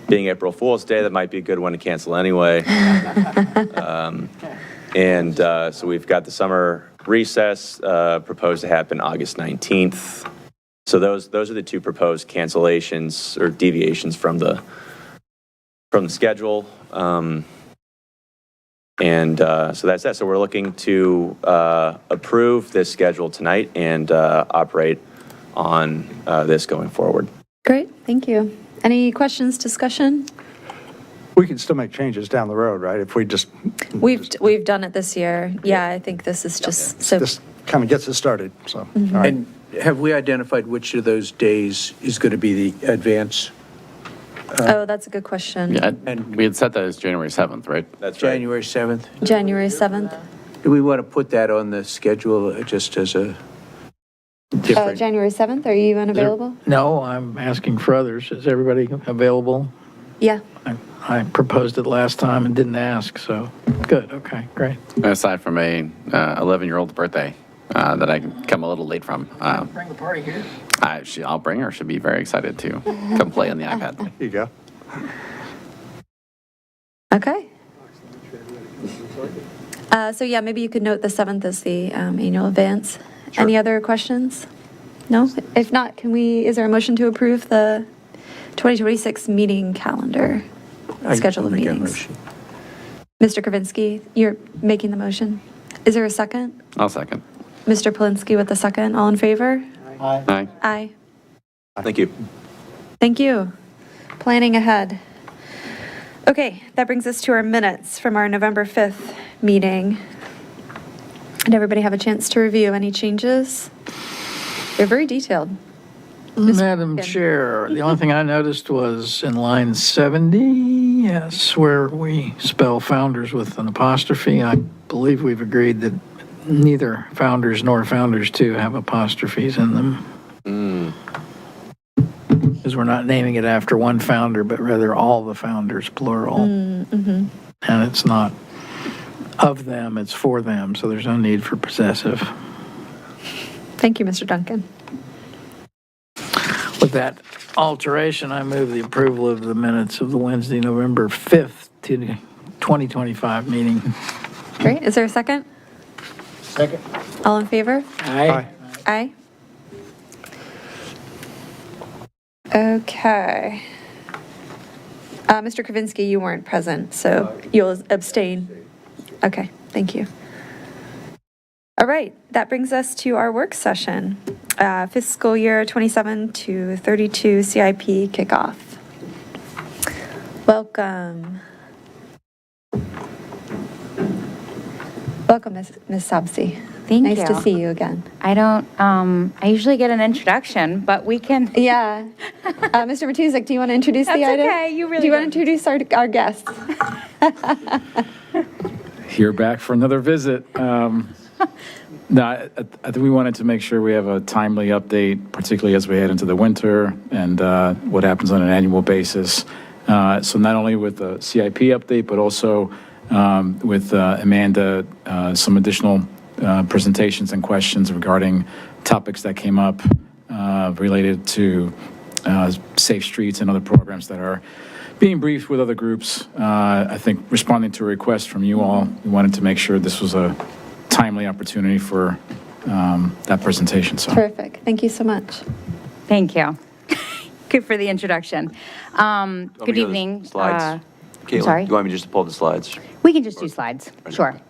Being April Fool's Day, that might be a good one to cancel anyway. So we've got the summer recess proposed to happen August 19th. So those are the two proposed cancellations or deviations from the schedule. So that's that. So we're looking to approve this schedule tonight and operate on this going forward. Great, thank you. Any questions, discussion? We can still make changes down the road, right? If we just, We've done it this year. Yeah, I think this is just so. this kind of gets us started, so. All right. And have we identified which of those days is going to be the advance? Oh, that's a good question. Yeah, And- we had set that as January 7th, right? That's right. January 7th? January 7th. Do we want to put that on the schedule just as a different? January 7th, are you unavailable? No, I'm asking for others. Is everybody available? Yeah. I proposed it last time and didn't ask, so good. Okay, great. Aside from a 11-year-old's birthday that I can come a little late from. Bring the party here. I'll bring her. She'll be very excited to come play on the iPad. Here you go. Okay. So yeah, maybe you could note the 7th as the annual advance. Any other questions? No? If not, is there a motion to approve the 2026 meeting calendar, schedule of I'll make a meetings? motion. Mr. Kravinsky, you're making the motion. Is there a second? I'll second. Mr. Polinsky with the second. All in favor? Aye. Aye. Thank you. Thank you. Planning ahead. Okay, that brings us to our minutes from our November 5th meeting. Did everybody have a chance to review any changes? They're very detailed. Madam Kim. Chair, the only thing I noticed was in line 70, yes, where we spell founders with an apostrophe. I believe we've agreed that neither founders nor founders two have apostrophes in them. Because we're not naming it after one founder, but rather all the founders, plural. And it's not of them, it's for them, so there's no need for possessive. Thank you, Mr. Duncan. With that alteration, I move the approval of the minutes of the Wednesday, November 5th, 2025 meeting. Great. Is there a second? Second. All in favor? Aye. Aye. Okay. Mr. Kravinsky, you weren't present, so you'll abstain. Okay, thank you. All right, that brings us to our work session, fiscal year 27 to 32 CIP kickoff. Welcome. Welcome, Ms. Sabsi. Thank Nice you. to see you again. I don't, I usually get an introduction, but we can. Yeah. Mr. Matuzak, do you want to introduce the That's item? okay, you really Do you want to don't. introduce our guests? Here back for another visit. No, I think we wanted to make sure we have a timely update, particularly as we head into the winter and what happens on an annual basis. So not only with the CIP update, but also with Amanda, some additional presentations and questions regarding topics that came up related to safe streets and other programs that are being briefed with other groups. I think responding to a request from you all, we wanted to make sure this was a timely opportunity for that presentation. So Terrific. Thank you so much. Thank you. Good for the introduction. Good evening. Slides. I'm sorry? You want me just to pull the slides? We can just do slides, sure.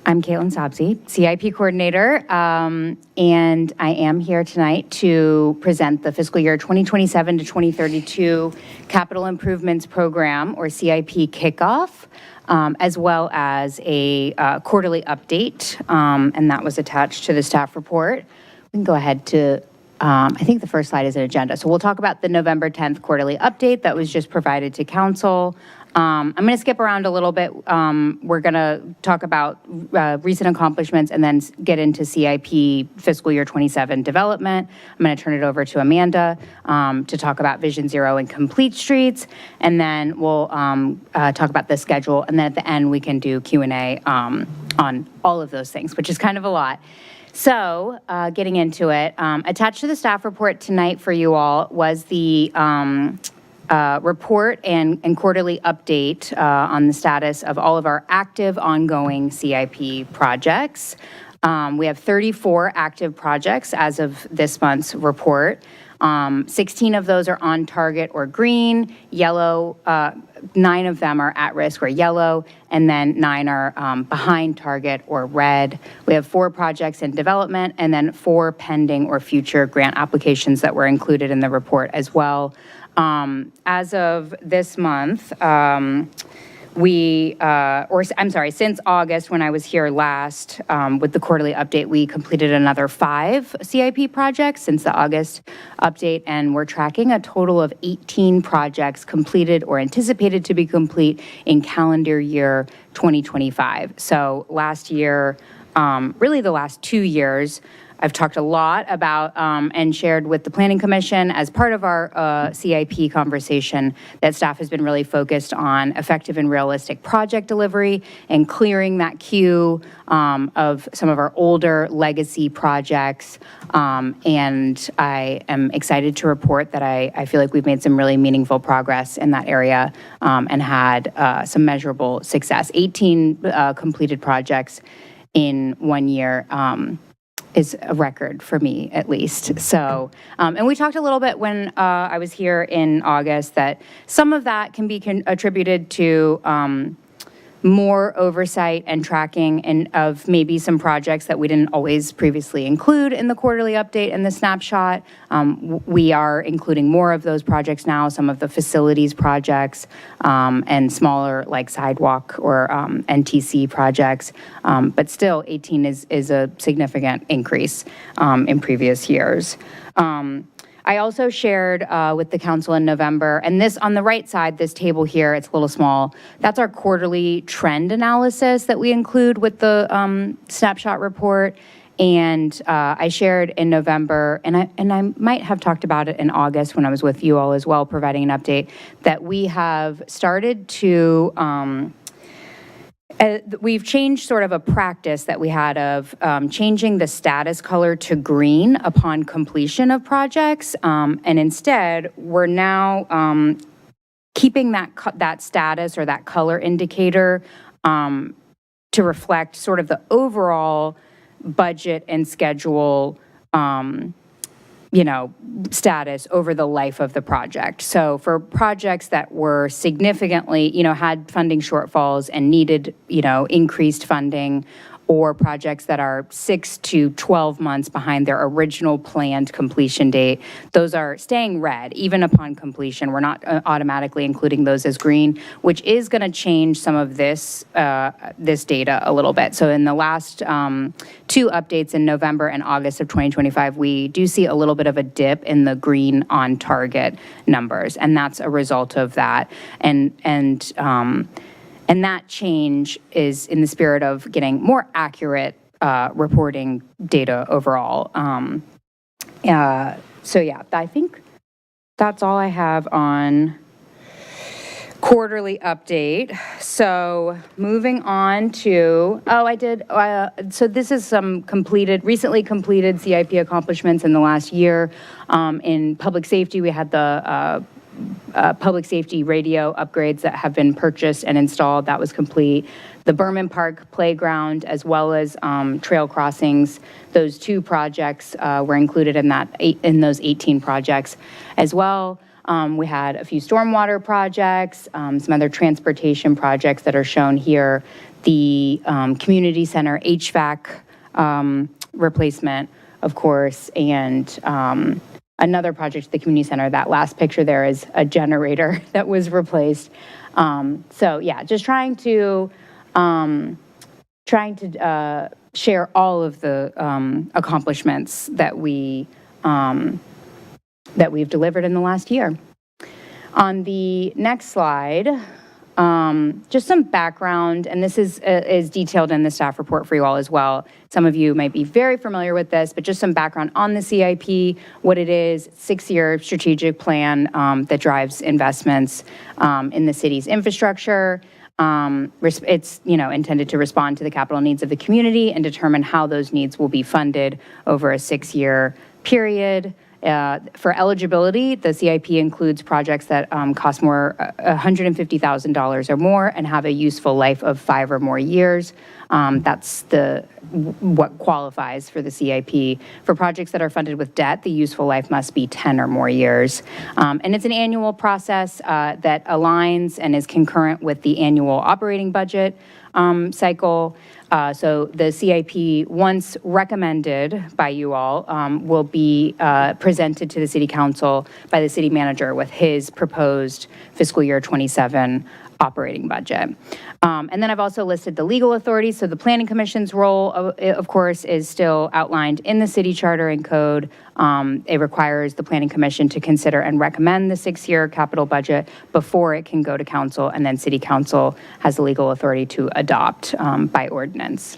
I'm Caitlin Sobsey, CIP coordinator, and I am here tonight to present the fiscal year 2027 to 2032 Capital Improvements Program, or CIP kickoff, as well as a quarterly update, and that was attached to the staff report. We can go ahead to, I think the first slide is an agenda. So we'll talk about the November 10th quarterly update that was just provided to council. I'm going to skip around a little bit. We're going to talk about recent accomplishments and then get into CIP fiscal year 27 development. I'm going to turn it over to Amanda to talk about Vision Zero and Complete Streets, and then we'll talk about the schedule, and then at the end we can do Q&A on all of those things, which is kind of a lot. So, getting into it, attached to the staff report tonight for you all was the report and quarterly update on the status of all of our active ongoing CIP projects. We have 34 active projects as of this month's report. 16 of those are on target or green, yellow, 9 of them are at risk or yellow, and then 9 are behind target or red. We have 4 projects in development and then 4 pending or future grant applications that were included in the report as well. As of this month, since August, when I was here last with the quarterly update, we completed another 5 CIP projects since the August update, and we're tracking a total of 18 projects completed or anticipated to be complete in calendar year 2025. So last year, really the last 2 years, I've talked a lot about and shared with the Planning Commission as part of our CIP conversation that staff has been really focused on effective and realistic project delivery and clearing that queue of some of our older legacy projects. And I am excited to report that I feel like we've made some really meaningful progress in that area and had some measurable success. 18 completed projects in 1 year. Is a record for me, at least. So, and we talked a little bit when I was here in August that some of that can be attributed to more oversight and tracking and of maybe some projects that we didn't always previously include in the quarterly update and the snapshot. We are including more of those projects now, some of the facilities projects and smaller like sidewalk or NTC projects. But still, 18 is a significant increase in previous years. I also shared with the council in November, and this on the right side, this table here, it's a little small. That's our quarterly trend analysis that we include with the snapshot report. And I shared in November, and I might have talked about it in August when I was with you all as well, providing an update, that we have started to we've changed sort of a practice that we had of changing the status color to green upon completion of projects. And instead, we're now keeping that status or that color indicator to reflect sort of the overall budget and schedule status over the life of the project. So for projects that were significantly, had funding shortfalls and needed, increased funding, or projects that are 6 to 12 months behind their original planned completion date, those are staying red even upon completion. We're not automatically including those as green, which is going to change some of this data a little bit. So in the last 2 updates in November and August of 2025, we do see a little bit of a dip in the green on target numbers, and that's a result of that. And that change is in the spirit of getting more accurate reporting data overall. So yeah, I think that's all I have on quarterly update. So moving on to, so this is some recently completed CIP accomplishments in the last year. In public safety, we had the public safety radio upgrades that have been purchased and installed. That was complete. The Berman Park Playground, as well as trail crossings, those 2 projects were included in those 18 projects as well. We had a few stormwater projects, some other transportation projects that are shown here. The community center HVAC replacement, of course, and another project at the community center. That last picture there is a generator that was replaced. So yeah, just trying to share all of the accomplishments that we've delivered in the last year. On the next slide, just some background, and this is detailed in the staff report for you all as well. Some of you might be very familiar with this, but just some background on the CIP, what it is, 6-year strategic plan that drives investments in the city's infrastructure. It's intended to respond to the capital needs of the community and determine how those needs will be funded over a 6-year period. For eligibility, the CIP includes projects that cost more $150,000 or more and have a useful life of 5 or more years. That's what qualifies for the CIP. For projects that are funded with debt, the useful life must be 10 or more years. And it's an annual process that aligns and is concurrent with the annual operating budget cycle. So the CIP, once recommended by you all, will be presented to the City Council by the City Manager with his proposed fiscal year 27 operating budget. And then I've also listed the legal authority. So the Planning Commission's role, of course, is still outlined in the city charter and code. It requires the Planning Commission to consider and recommend the 6-year capital budget before it can go to council, and then City Council has the legal authority to adopt by ordinance.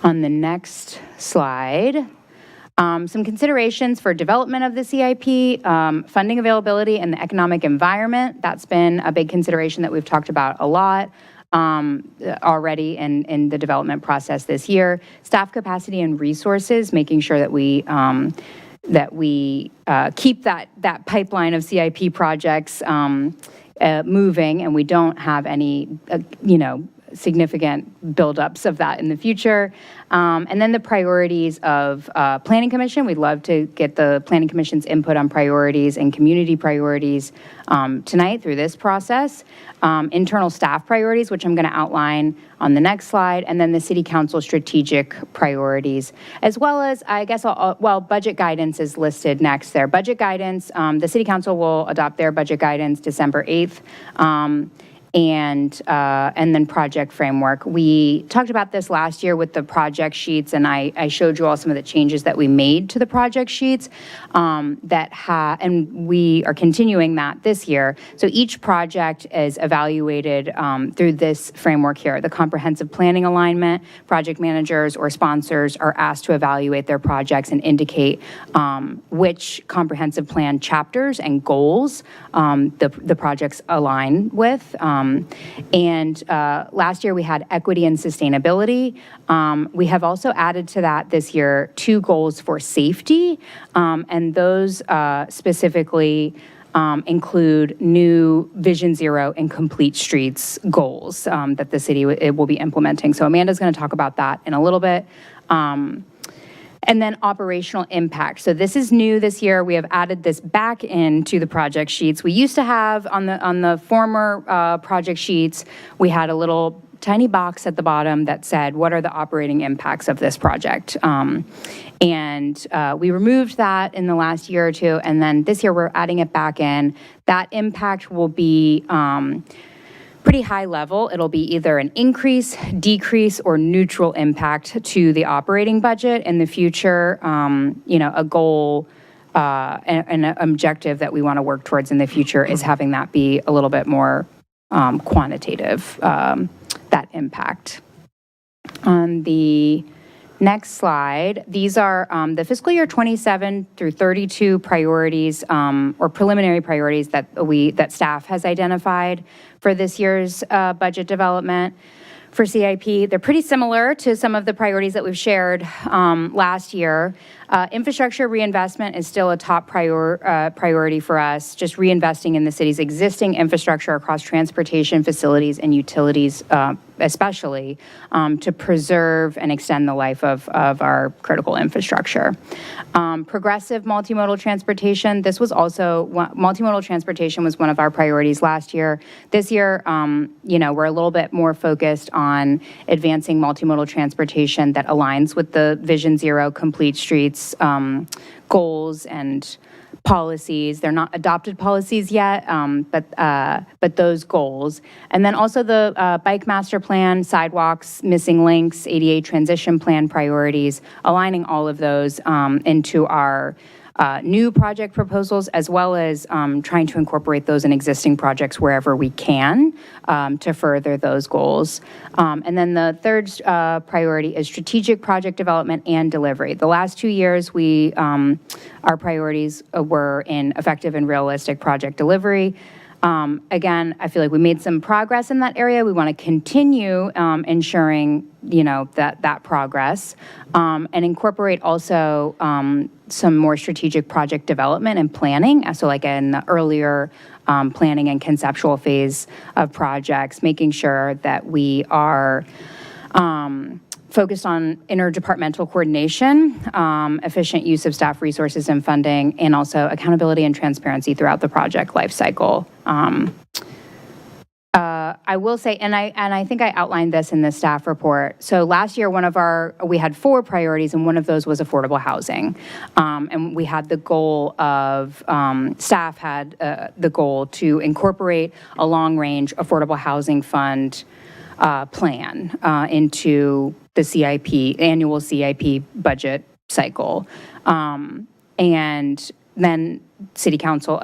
On the next slide, some considerations for development of the CIP, funding availability and the economic environment. That's been a big consideration that we've talked about a lot already in the development process this year. Staff capacity and resources, making sure that we keep that pipeline of CIP projects moving, and we don't have any, significant buildups of that in the future. And then the priorities of Planning Commission. We'd love to get the Planning Commission's input on priorities and community priorities tonight through this process. Internal staff priorities, which I'm going to outline on the next slide, and then the City Council strategic priorities, as well as, I guess, budget guidance is listed next there. Budget guidance, the City Council will adopt their budget guidance December 8th. And then project framework. We talked about this last year with the project sheets, and I showed you all some of the changes that we made to the project sheets and we are continuing that this year. So each project is evaluated through this framework here. The comprehensive planning alignment, project managers or sponsors are asked to evaluate their projects and indicate which comprehensive plan chapters and goals the projects align with. Last year we had equity and sustainability. We have also added to that this year 2 goals for safety, and those specifically include new Vision Zero and Complete Streets goals that the city will be implementing. So Amanda's going to talk about that in a little bit. And then operational impact. So this is new this year. We have added this back into the project sheets. We used to have on the former project sheets, we had a little tiny box at the bottom that said, what are the operating impacts of this project? We removed that in the last year or two, and then this year we're adding it back in. That impact will be pretty high level. It'll be either an increase, decrease, or neutral impact to the operating budget in the future. A goal, an objective that we want to work towards in the future is having that be a little bit more quantitative, that impact. On the next slide, these are the fiscal year 27 through 32 priorities or preliminary priorities that staff has identified for this year's budget development for CIP. They're pretty similar to some of the priorities that we've shared last year. Infrastructure reinvestment is still a top priority for us, just reinvesting in the city's existing infrastructure across transportation facilities and utilities, especially to preserve and extend the life of our critical infrastructure. Progressive multimodal transportation, this was also, multimodal transportation was one of our priorities last year. This year, we're a little bit more focused on advancing multimodal transportation that aligns with the Vision Zero Complete Streets goals and policies. They're not adopted policies yet, but those goals. And then also the bike master plan, sidewalks, missing links, ADA transition plan priorities, aligning all of those into our new project proposals, as well as trying to incorporate those in existing projects wherever we can to further those goals. And then the third priority is strategic project development and delivery. The last 2 years, our priorities were in effective and realistic project delivery. Again, I feel like we made some progress in that area. We want to continue ensuring, that progress, and incorporate also some more strategic project development and planning. So like in the earlier planning and conceptual phase of projects, making sure that we are focused on interdepartmental coordination, efficient use of staff resources and funding, and also accountability and transparency throughout the project lifecycle. I will say, and I think I outlined this in the staff report. So last year, we had 4 priorities, and one of those was affordable housing. And we had the goal of, staff had the goal to incorporate a long-range affordable housing fund plan into the CIP, annual CIP budget cycle. And then City Council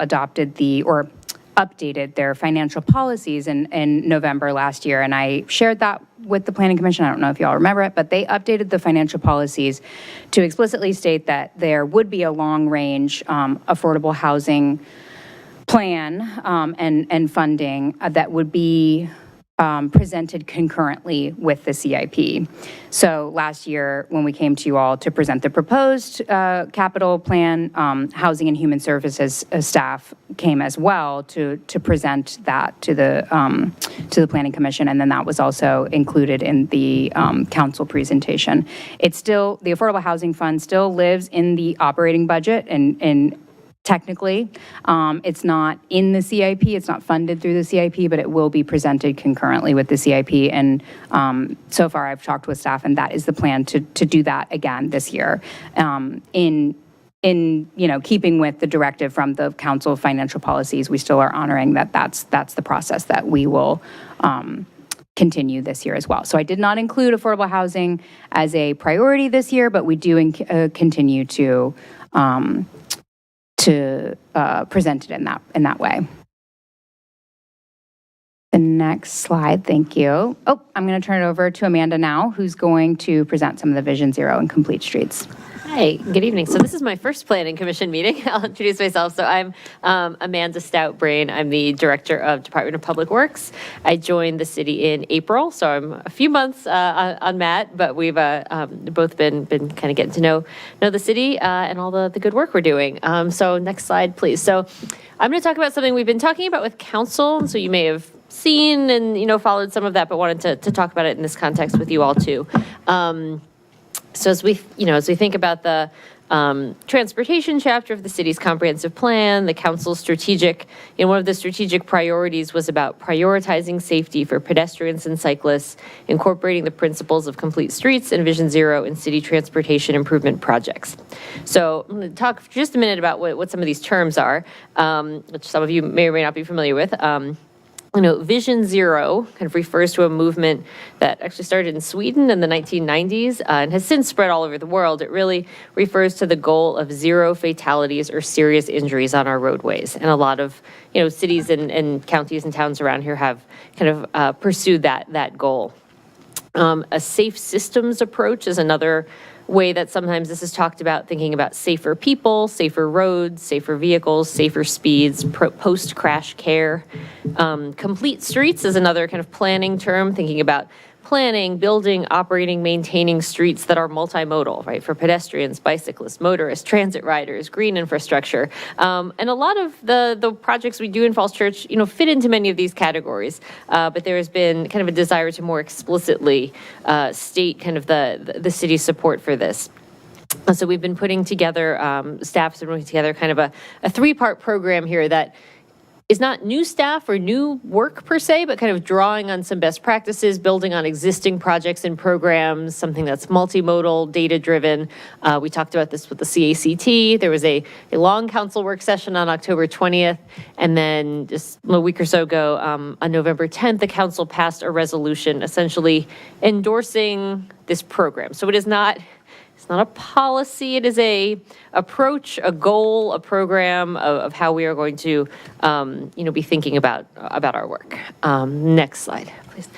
updated their financial policies in November last year, and I shared that with the Planning Commission. I don't know if y'all remember it, but they updated the financial policies to explicitly state that there would be a long-range affordable housing plan and funding that would be presented concurrently with the CIP. So last year, when we came to you all to present the proposed capital plan, Housing and Human Services staff came as well to present that to the Planning Commission, and then that was also included in the council presentation. It's still, the Affordable Housing Fund still lives in the operating budget, and technically, it's not in the CIP, it's not funded through the CIP, but it will be presented concurrently with the CIP. And so far, I've talked with staff, and that is the plan to do that again this year, in keeping with the directive from the Council of Financial Policies. We still are honoring that's the process that we will continue this year as well. So I did not include affordable housing as a priority this year, but we do continue to present it in that way. The next slide, thank you. Oh, I'm going to turn it over to Amanda now, who's going to present some of the Vision Zero and Complete Streets. Hi, good evening. So this is my first Planning Commission meeting. I'll introduce myself. So I'm Amanda Stout-Brain. I'm the Director of Department of Public Works. I joined the city in April, so I'm a few months on Matt, but we've both been kind of getting to know the city and all the good work we're doing. So next slide, please. So I'm going to talk about something we've been talking about with council. So you may have seen and followed some of that, but wanted to talk about it in this context with you all too. So as we think about the transportation chapter of the city's comprehensive plan, the council's strategic, one of the strategic priorities was about prioritizing safety for pedestrians and cyclists, incorporating the principles of complete streets and Vision Zero in city transportation improvement projects. So I'm going to talk for just a minute about what some of these terms are, which some of you may or may not be familiar with. Vision Zero kind of refers to a movement that actually started in Sweden in the 1990s and has since spread all over the world. It really refers to the goal of zero fatalities or serious injuries on our roadways. And a lot of, cities and counties and towns around here have kind of pursued that goal. A safe systems approach is another way that sometimes this is talked about, thinking about safer people, safer roads, safer vehicles, safer speeds, post-crash care. Complete streets is another kind of planning term, thinking about planning, building, operating, maintaining streets that are multimodal, right, for pedestrians, bicyclists, motorists, transit riders, green infrastructure. And a lot of the projects we do in Falls Church, fit into many of these categories. But there has been kind of a desire to more explicitly state kind of the city's support for this. So we've been putting together, staff's been putting together kind of a three-part program here that is not new staff or new work per se, but kind of drawing on some best practices, building on existing projects and programs, something that's multimodal, data-driven. We talked about this with the CACT. There was a long council work session on October 20th, and then just a week or so ago, on November 10th, the council passed a resolution essentially endorsing this program. So it's not a policy, it is a approach, a goal, a program of how we are going to, be thinking about our work. Next slide, please.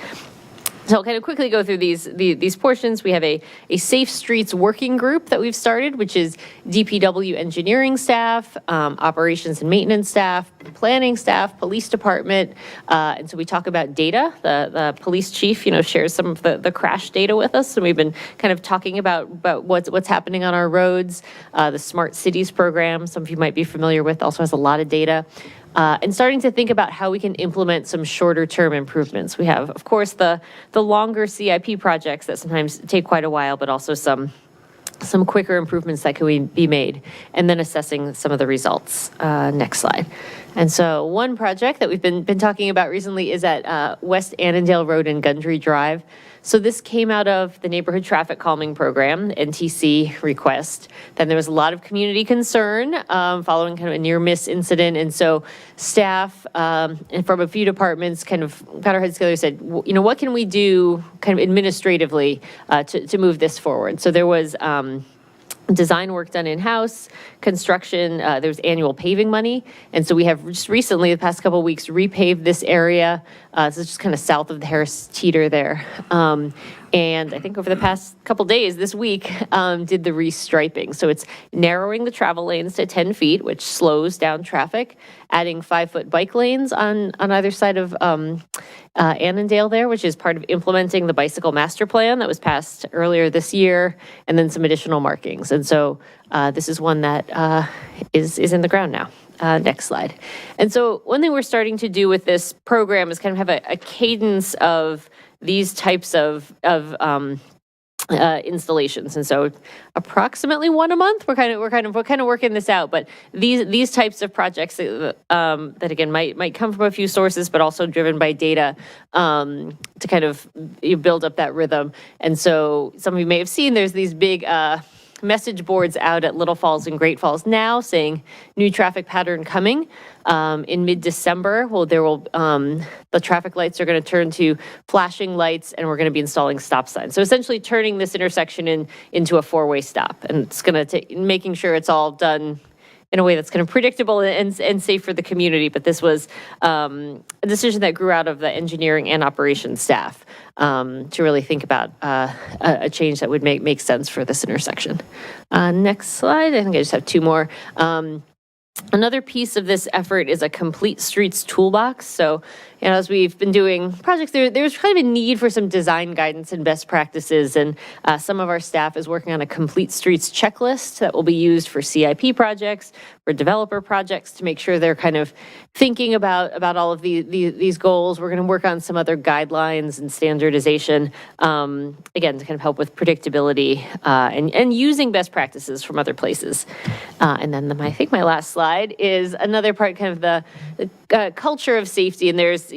So I'll kind of quickly go through these portions. We have a Safe Streets working group that we've started, which is DPW engineering staff, operations and maintenance staff, planning staff, police department. And so we talk about data. The police chief, shares some of the crash data with us. And we've been kind of talking about what's happening on our roads. The Smart Cities program, some of you might be familiar with, also has a lot of data. And starting to think about how we can implement some shorter term improvements. We have, of course, the longer CIP projects that sometimes take quite a while, but also some quicker improvements that can be made, and then assessing some of the results. Next slide. And so one project that we've been talking about recently is at West Annandale Road and Gundry Drive. So this came out of the Neighborhood Traffic Calming Program, NTC request. Then there was a lot of community concern following kind of a near miss incident. And so staff and from a few departments kind of got our heads together and said, what can we do kind of administratively to move this forward? So there was design work done in-house, construction, there's annual paving money. And so we have just recently, the past couple of weeks, repaved this area. So it's just kind of south of the Harris Teeter there. And I think over the past couple days, this week, did the restriping. So it's narrowing the travel lanes to 10 feet, which slows down traffic, adding 5-foot bike lanes on either side of Annandale there, which is part of implementing the bicycle master plan that was passed earlier this year, and then some additional markings. And so this is one that is in the ground now. Next slide. And so one thing we're starting to do with this program is kind of have a cadence of these types of installations. And so approximately one a month, we're kind of working this out, but these types of projects that again might come from a few sources, but also driven by data to kind of build up that rhythm. And so some of you may have seen there's these big message boards out at Little Falls and Great Falls now saying new traffic pattern coming in mid-December. Well, the traffic lights are going to turn to flashing lights, and we're going to be installing stop signs. So essentially turning this intersection into a four-way stop, and it's going to take making sure it's all done in a way that's kind of predictable and safe for the community. But this was a decision that grew out of the engineering and operations staff to really think about a change that would make sense for this intersection. Next slide. I think I just have two more. Another piece of this effort is a complete streets toolbox. So, as we've been doing projects, there's kind of a need for some design guidance and best practices. And some of our staff is working on a complete streets checklist that will be used for CIP projects, for developer projects, to make sure they're kind of thinking about all of these goals. We're going to work on some other guidelines and standardization, again, to kind of help with predictability and using best practices from other places. And then I think my last slide is another part, kind of the culture of safety. And there's,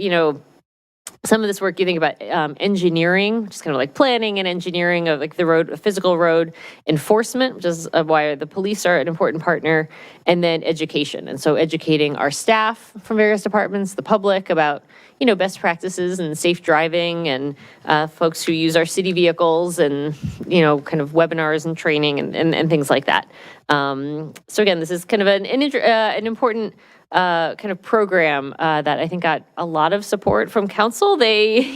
some of this work you think about engineering, just kind of like planning and engineering of like the physical road enforcement, which is why the police are an important partner, and then education. And so educating our staff from various departments, the public about, best practices and safe driving, and folks who use our city vehicles, and, kind of webinars and training and things like that. So again, this is kind of an important kind of program that I think got a lot of support from council. They,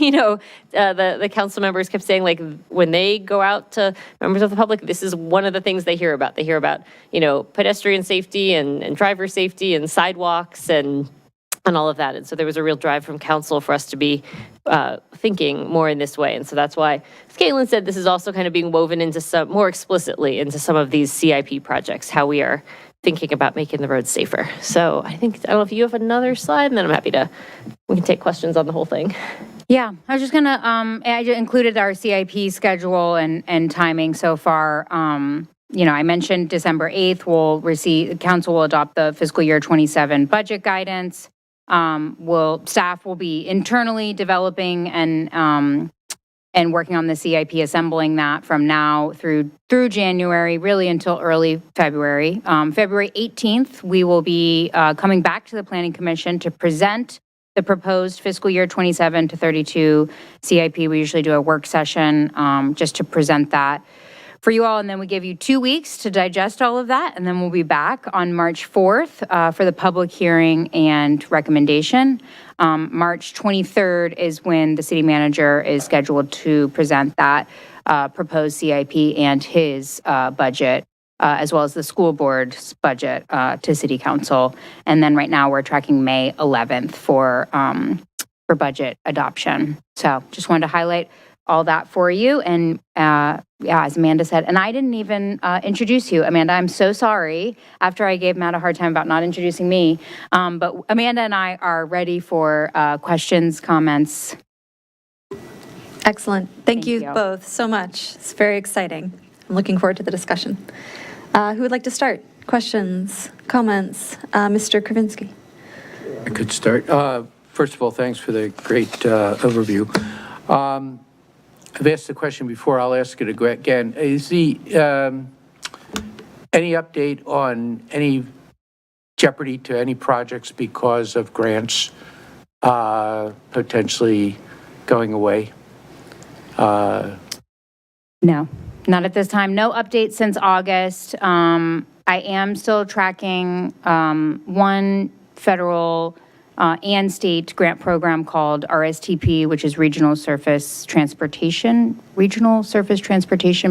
the council members kept saying, like, when they go out to members of the public, this is one of the things they hear about. They hear about, pedestrian safety and driver safety and sidewalks and all of that. And so there was a real drive from council for us to be thinking more in this way. And so that's why, as Caitlin said, this is also kind of being woven into more explicitly into some of these CIP projects, how we are thinking about making the roads safer. So I don't know if you have another slide, and then I'm happy we can take questions on the whole thing. Yeah, I was just gonna, I included our CIP schedule and timing so far. I mentioned December 8th, council will adopt the fiscal year 27 budget guidance. Staff will be internally developing and working on the CIP, assembling that from now through January, really until early February. February 18th, we will be coming back to the Planning Commission to present the proposed fiscal year 27 to 32 CIP. We usually do a work session just to present that for you all, and then we give you 2 weeks to digest all of that, and then we'll be back on March 4th for the public hearing and recommendation. March 23rd is when the city manager is scheduled to present that proposed CIP and his budget, as well as the school board's budget to city council. And then right now we're tracking May 11th for budget adoption. So just wanted to highlight all that for you. And as Amanda said, and I didn't even introduce you. Amanda, I'm so sorry after I gave Matt a hard time about not introducing me. But Amanda and I are ready for questions, comments. Excellent. Thank you both so much. It's very exciting. I'm looking forward to the discussion. Who would like to start? Questions, comments? Mr. Kravinsky. I could start. First of all, thanks for the great overview. I've asked the question before. I'll ask it again. Is any update on any jeopardy to any projects because of grants potentially going away? No, not at this time. No updates since August. I am still tracking one federal and state grant program called RSTP, which is Regional Surface Transportation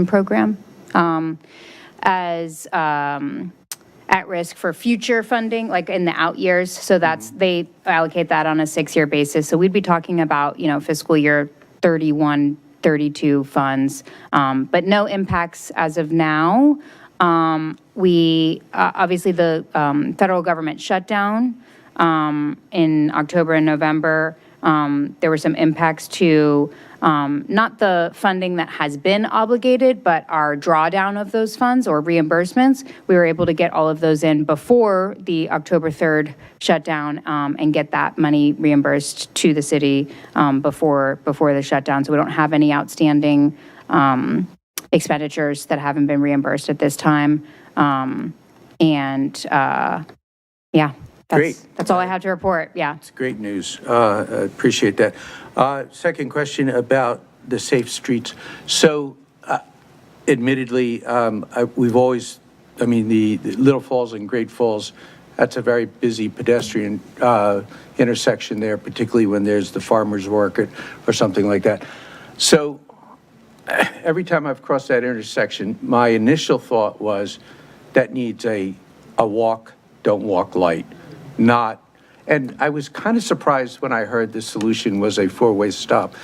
Program, as at risk for future funding, like in the out years. So they allocate that on a 6-year basis. So we'd be talking about, fiscal year 31, 32 funds, but no impacts as of now. Obviously, the federal government shutdown in October and November, there were some impacts to not the funding that has been obligated, but our drawdown of those funds or reimbursements. We were able to get all of those in before the October 3rd shutdown and get that money reimbursed to the city before the shutdown. So we don't have any outstanding expenditures that haven't been reimbursed at this time. Yeah, Great. that's all I have to report. Yeah. It's great news. Appreciate that. Second question about the safe streets. So admittedly, we've always, I mean, the Little Falls and Great Falls, that's a very busy pedestrian intersection there, particularly when there's the farmer's market or something like that. So every time I've crossed that intersection, my initial thought was that needs a walk, don't walk light, not, and I was kind of surprised when I heard the solution was a four-way stop.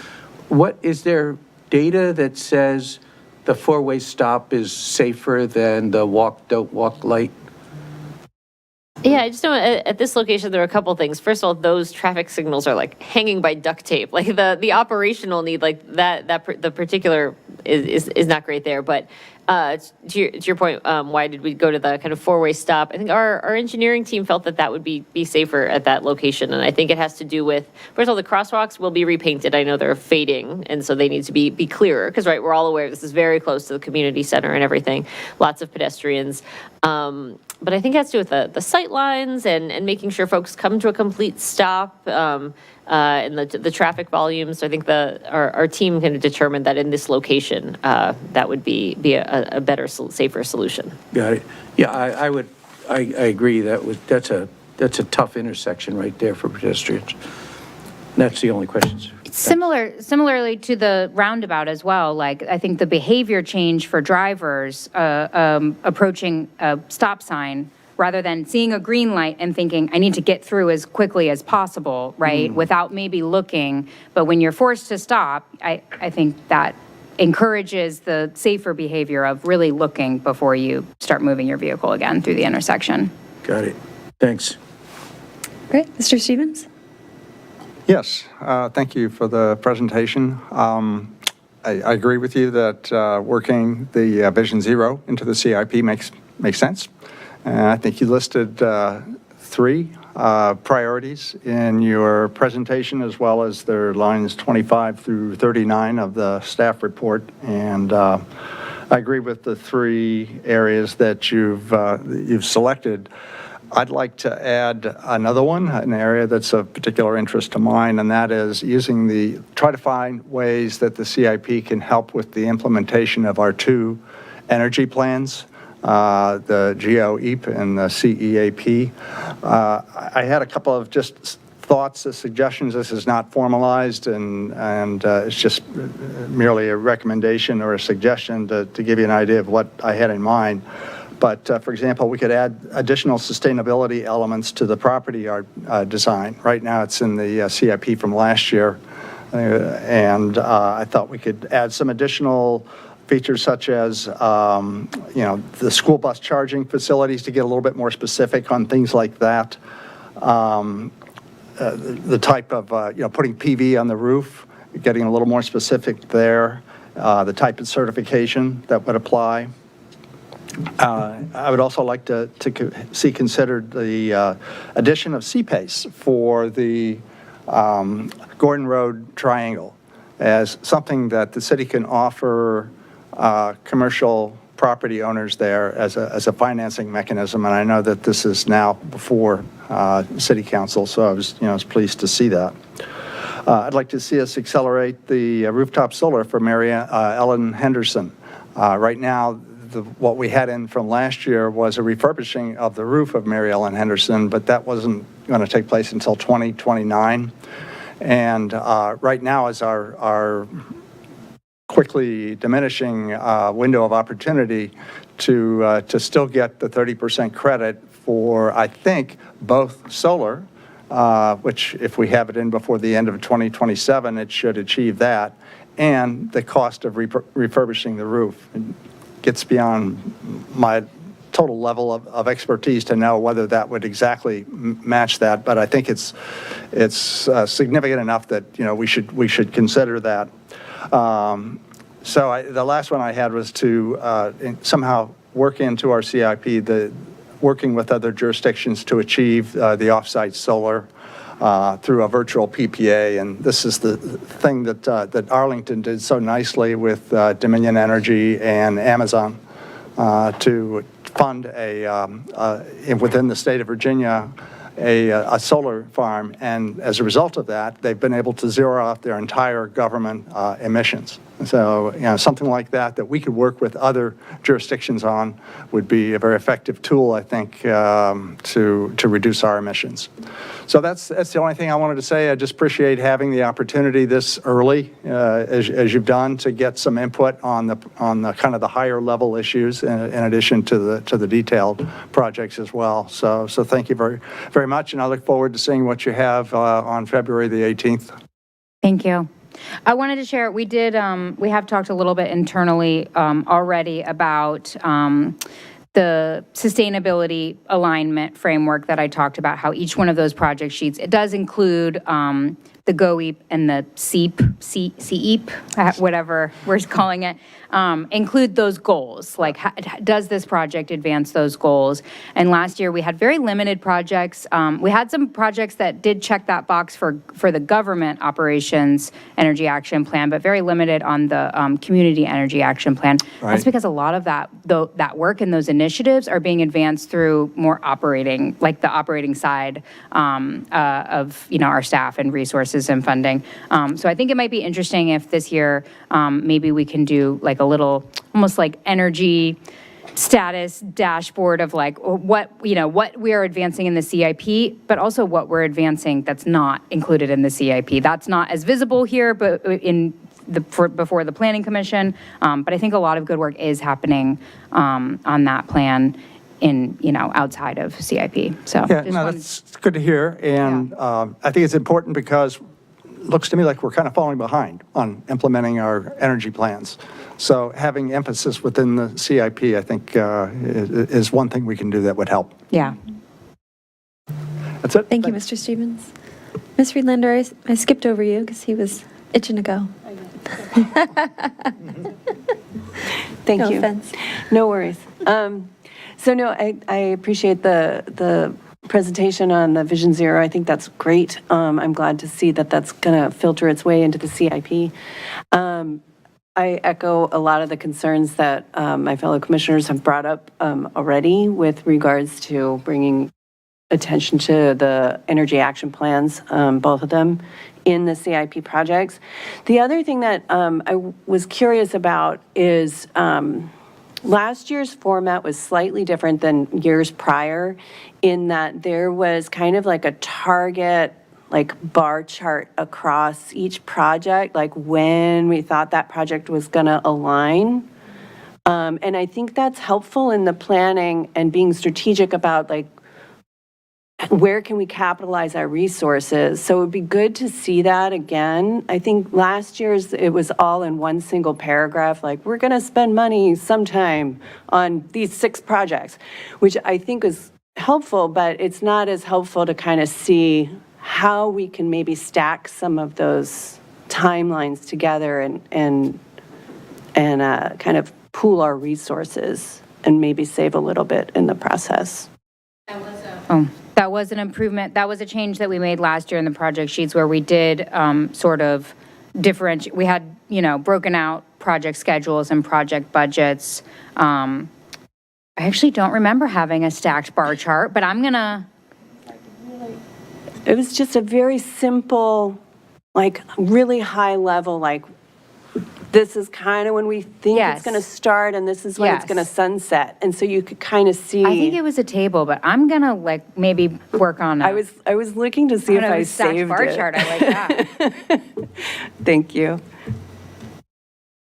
What, is there data that says the four-way stop is safer than the walk, don't walk light? Yeah, I just know at this location, there are a couple things. First of all, those traffic signals are like hanging by duct tape. Like the operational need, like the particular is not great there. But to your point, why did we go to the kind of four-way stop? I think our engineering team felt that would be safer at that location. And I think it has to do with, first of all, the crosswalks will be repainted. I know they're fading, and so they need to be clearer. Because, right, we're all aware this is very close to the community center and everything. Lots of pedestrians. But I think it has to do with the sight lines and making sure folks come to a complete stop and the traffic volumes. So I think our team kind of determined that in this location, that would be a better, safer solution. Got it. Yeah, I agree. That's a tough intersection right there for pedestrians. That's the only questions. Similarly to the roundabout as well, like I think the behavior change for drivers approaching a stop sign rather than seeing a green light and thinking, I need to get through as quickly as possible, right, without maybe looking. But when you're forced to stop, I think that encourages the safer behavior of really looking before you start moving your vehicle again through the intersection. Got it. Thanks. Great. Mr. Stevens? Yes, thank you for the presentation. I agree with you that working the Vision Zero into the CIP makes sense. I think you listed 3 priorities in your presentation, as well as their lines 25 through 39 of the staff report. And I agree with the 3 areas that you've selected. I'd like to add another one, an area that's of particular interest to mine, and that is try to find ways that the CIP can help with the implementation of our 2 energy plans, the GEO-EAP and the CEAP. I had a couple of just thoughts, suggestions. This is not formalized, and it's just merely a recommendation or a suggestion to give you an idea of what I had in mind. But, for example, we could add additional sustainability elements to the property yard design. Right now, it's in the CIP from last year. And I thought we could add some additional features such as, the school bus charging facilities to get a little bit more specific on things like that. The type of, putting PV on the roof, getting a little more specific there. The type of certification that would apply. I would also like to see considered the addition of CPACE for the Gordon Road Triangle as something that the city can offer commercial property owners there as a financing mechanism. And I know that this is now before City Council, so I was pleased to see that. I'd like to see us accelerate the rooftop solar for Mary Ellen Henderson. Right now, what we had in from last year was a refurbishing of the roof of Mary Ellen Henderson, but that wasn't going to take place until 2029. And right now is our quickly diminishing window of opportunity to still get the 30% credit for, I think, both solar, which if we have it in before the end of 2027, it should achieve that, and the cost of refurbishing the roof. gets beyond my total level of expertise to know whether that would exactly match that, but I think it's significant enough that, we should consider that. The last one I had was to somehow work into our CIP working with other jurisdictions to achieve the offsite solar through a virtual PPA. And this is the thing that Arlington did so nicely with Dominion Energy and Amazon to fund within the state of Virginia, a solar farm. And as a result of that, they've been able to zero out their entire government emissions. So, something like that we could work with other jurisdictions on would be a very effective tool, I think, to reduce our emissions. So that's the only thing I wanted to say. I just appreciate having the opportunity this early, as you've done, to get some input on the kind of the higher level issues, in addition to the detailed projects as well. So thank you very, very much, and I look forward to seeing what you have on February the 18th. Thank you. I wanted to share, we have talked a little bit internally already about the sustainability alignment framework that I talked about, how each one of those project sheets, it does include the GOEP and the CEEP, whatever we're calling it, include those goals. Like, does this project advance those goals? And last year we had very limited projects. We had some projects that did check that box for the government operations energy action plan, but very limited on the community energy action plan. Right. That's because a lot of that work and those initiatives are being advanced through more operating, like the operating side of our staff and resources and funding. So I think it might be interesting if this year maybe we can do like a little, almost like energy status dashboard of like what we are advancing in the CIP, but also what we're advancing that's not included in the CIP. That's not as visible here, but before the Planning Commission. But I think a lot of good work is happening on that plan outside of CIP. So Yeah, that's good to hear. And I think it's important because it looks to me like we're kind of falling behind on implementing our energy plans. So having emphasis within the CIP, I think, is one thing we can do that would help. Yeah. That's it. Thank you, Mr. Stevens. Ms. Friedlander, I skipped over you because he was itching to go. Thank No you. offense. No worries. I appreciate the presentation on the Vision Zero. I think that's great. I'm glad to see that that's going to filter its way into the CIP. I echo a lot of the concerns that my fellow commissioners have brought up already with regards to bringing attention to the energy action plans, both of them, in the CIP projects. The other thing that I was curious about is last year's format was slightly different than years prior in that there was kind of like a target, like bar chart across each project, like when we thought that project was going to align. And I think that's helpful in the planning and being strategic about like, where can we capitalize our resources? So it would be good to see that again. I think last year's, it was all in one single paragraph, like we're going to spend money sometime on these 6 projects, which I think is helpful, but it's not as helpful to kind of see how we can maybe stack some of those timelines together and kind of pool our resources and maybe save a little bit in the process. That was an improvement. That was a change that we made last year in the project sheets where we did sort of differentiate. We had, broken out project schedules and project budgets. I actually don't remember having a stacked bar chart, but I'm going to. It was just a very simple, like really high level, like this is kind of when we think it's going to start and this is when it's going to sunset. And so you could kind of see. I think it was a table, but I'm going to like maybe work on I was looking to see if I saved bar it. chart. I like that. Thank you.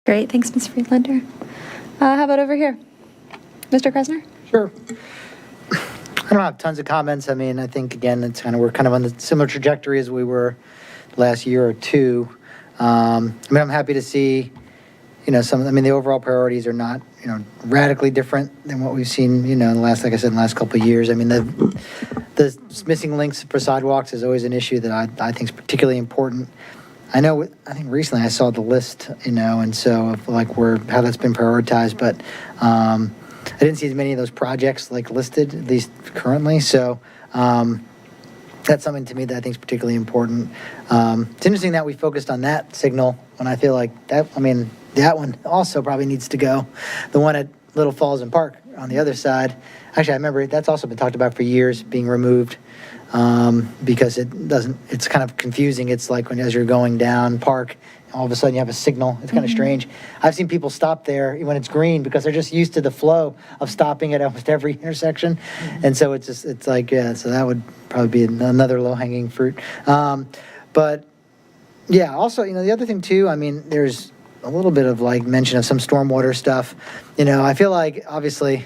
Great, thanks, Ms. Friedlander. How about over here? Mr. Krasner? Sure. I don't have tons of comments. I mean, I think, again, we're kind of on the similar trajectory as we were last year or two. I'm happy to see, the overall priorities are not, radically different than what we've seen, in the last, like I said, in the last couple of years. I mean, the missing links for sidewalks is always an issue that I think is particularly important. I think recently I saw the list, and so of like how that's been prioritized, but I didn't see as many of those projects like listed, at least currently. So that's something to me that I think is particularly important. It's interesting that we focused on that signal when I feel like that one also probably needs to go. The one at Little Falls and Park on the other side. Actually, I remember that's also been talked about for years, being removed. Because it's kind of confusing. It's like as you're going down Park, all of a sudden you have a signal. It's kind of strange. I've seen people stop there when it's green because they're just used to the flow of stopping at almost every intersection. And so so that would probably be another low-hanging fruit. But yeah, also, the other thing too, there's a little bit of like mention of some stormwater stuff. I feel like obviously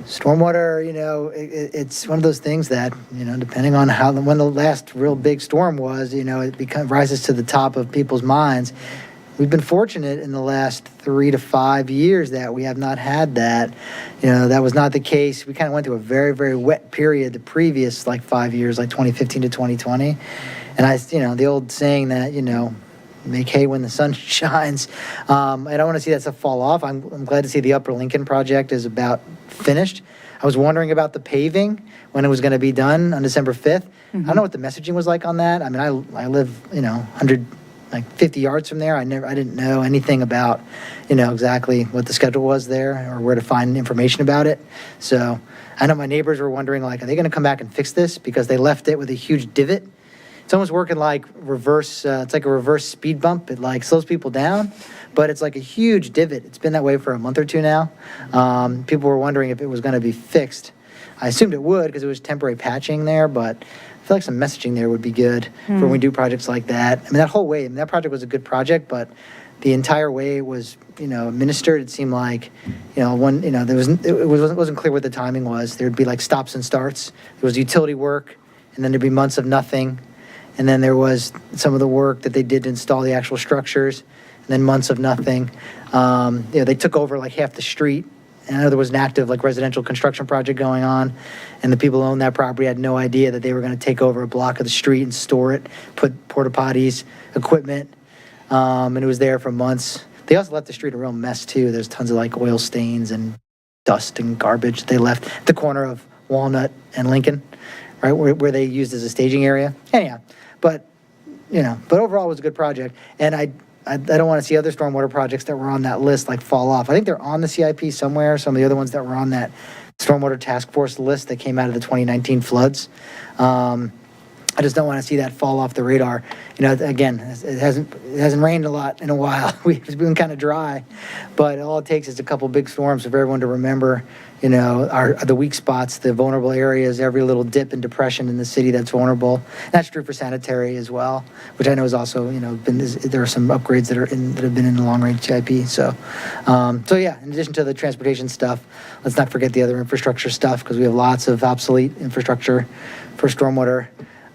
stormwater, it's one of those things that, depending on when the last real big storm was, it rises to the top of people's minds. We've been fortunate in the last 3 to 5 years that we have not had that. That was not the case. We kind of went through a very, very wet period the previous 5 years, like 2015 to 2020. And the old saying that, make hay when the sun shines. I don't want to see that stuff fall off. I'm glad to see the Upper Lincoln project is about finished. I was wondering about the paving when it was going to be done on December 5th. I don't know what the messaging was like on that. I live, 150 yards from there. I didn't know anything about, exactly what the schedule was there or where to find information about it. So I know my neighbors were wondering, are they going to come back and fix this because they left it with a huge divot? It's almost working like reverse. It's like a reverse speed bump. It slows people down, but it's like a huge divot. It's been that way for a month or two now. People were wondering if it was going to be fixed. I assumed it would because it was temporary patching there, but I feel like some messaging there would be good for when we do projects like that. That whole way. That project was a good project, but the entire way it was, administered, it seemed like, it wasn't clear what the timing was. There'd be stops and starts. There was utility work, and then there'd be months of nothing. And then there was some of the work that they did to install the actual structures, and then months of nothing. They took over half the street. And I know there was an active residential construction project going on, and the people who owned that property had no idea that they were going to take over a block of the street and store it, put porta potties, equipment, and it was there for months. They also left the street a real mess too. There's tons of oil stains and dust and garbage that they left at the corner of Walnut and Lincoln, right where they used as a staging area. Anyhow. But overall it was a good project. And I don't want to see other stormwater projects that were on that list fall off. I think they're on the CIP somewhere. Some of the other ones that were on that stormwater task force list that came out of the 2019 floods. I just don't want to see that fall off the radar. Again, it hasn't rained a lot in a while. We've been kind of dry, but all it takes is a couple big storms for everyone to remember, the weak spots, the vulnerable areas, every little dip and depression in the city that's vulnerable. And that's true for sanitary as well, which I know is also, there are some upgrades that have been in the long range CIP. So yeah, in addition to the transportation stuff, let's not forget the other infrastructure stuff because we have lots of obsolete infrastructure for stormwater.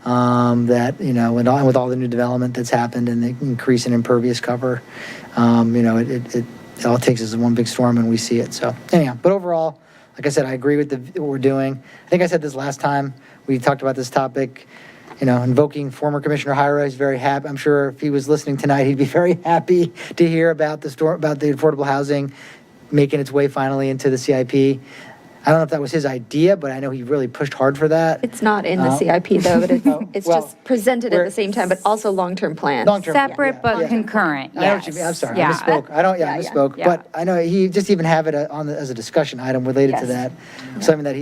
That, with all the new development that's happened and the increase in impervious cover, it all takes is one big storm and we see it. So anyhow, but overall, like I said, I agree with what we're doing. I think I said this last time we talked about this topic, invoking former Commissioner Hyra. He's very happy. I'm sure if he was listening tonight, he'd be very happy to hear about the affordable housing making its way finally into the CIP. I don't know if that was his idea, but I know he really pushed hard for that. It's not in the CIP though, but it's well, just presented at the same time, but also long-term plans. Long-term, Separate but concurrent, I know what you mean. I'm sorry, I misspoke. I misspoke. yeah. But I know he just even have it as a discussion item related to that. Something that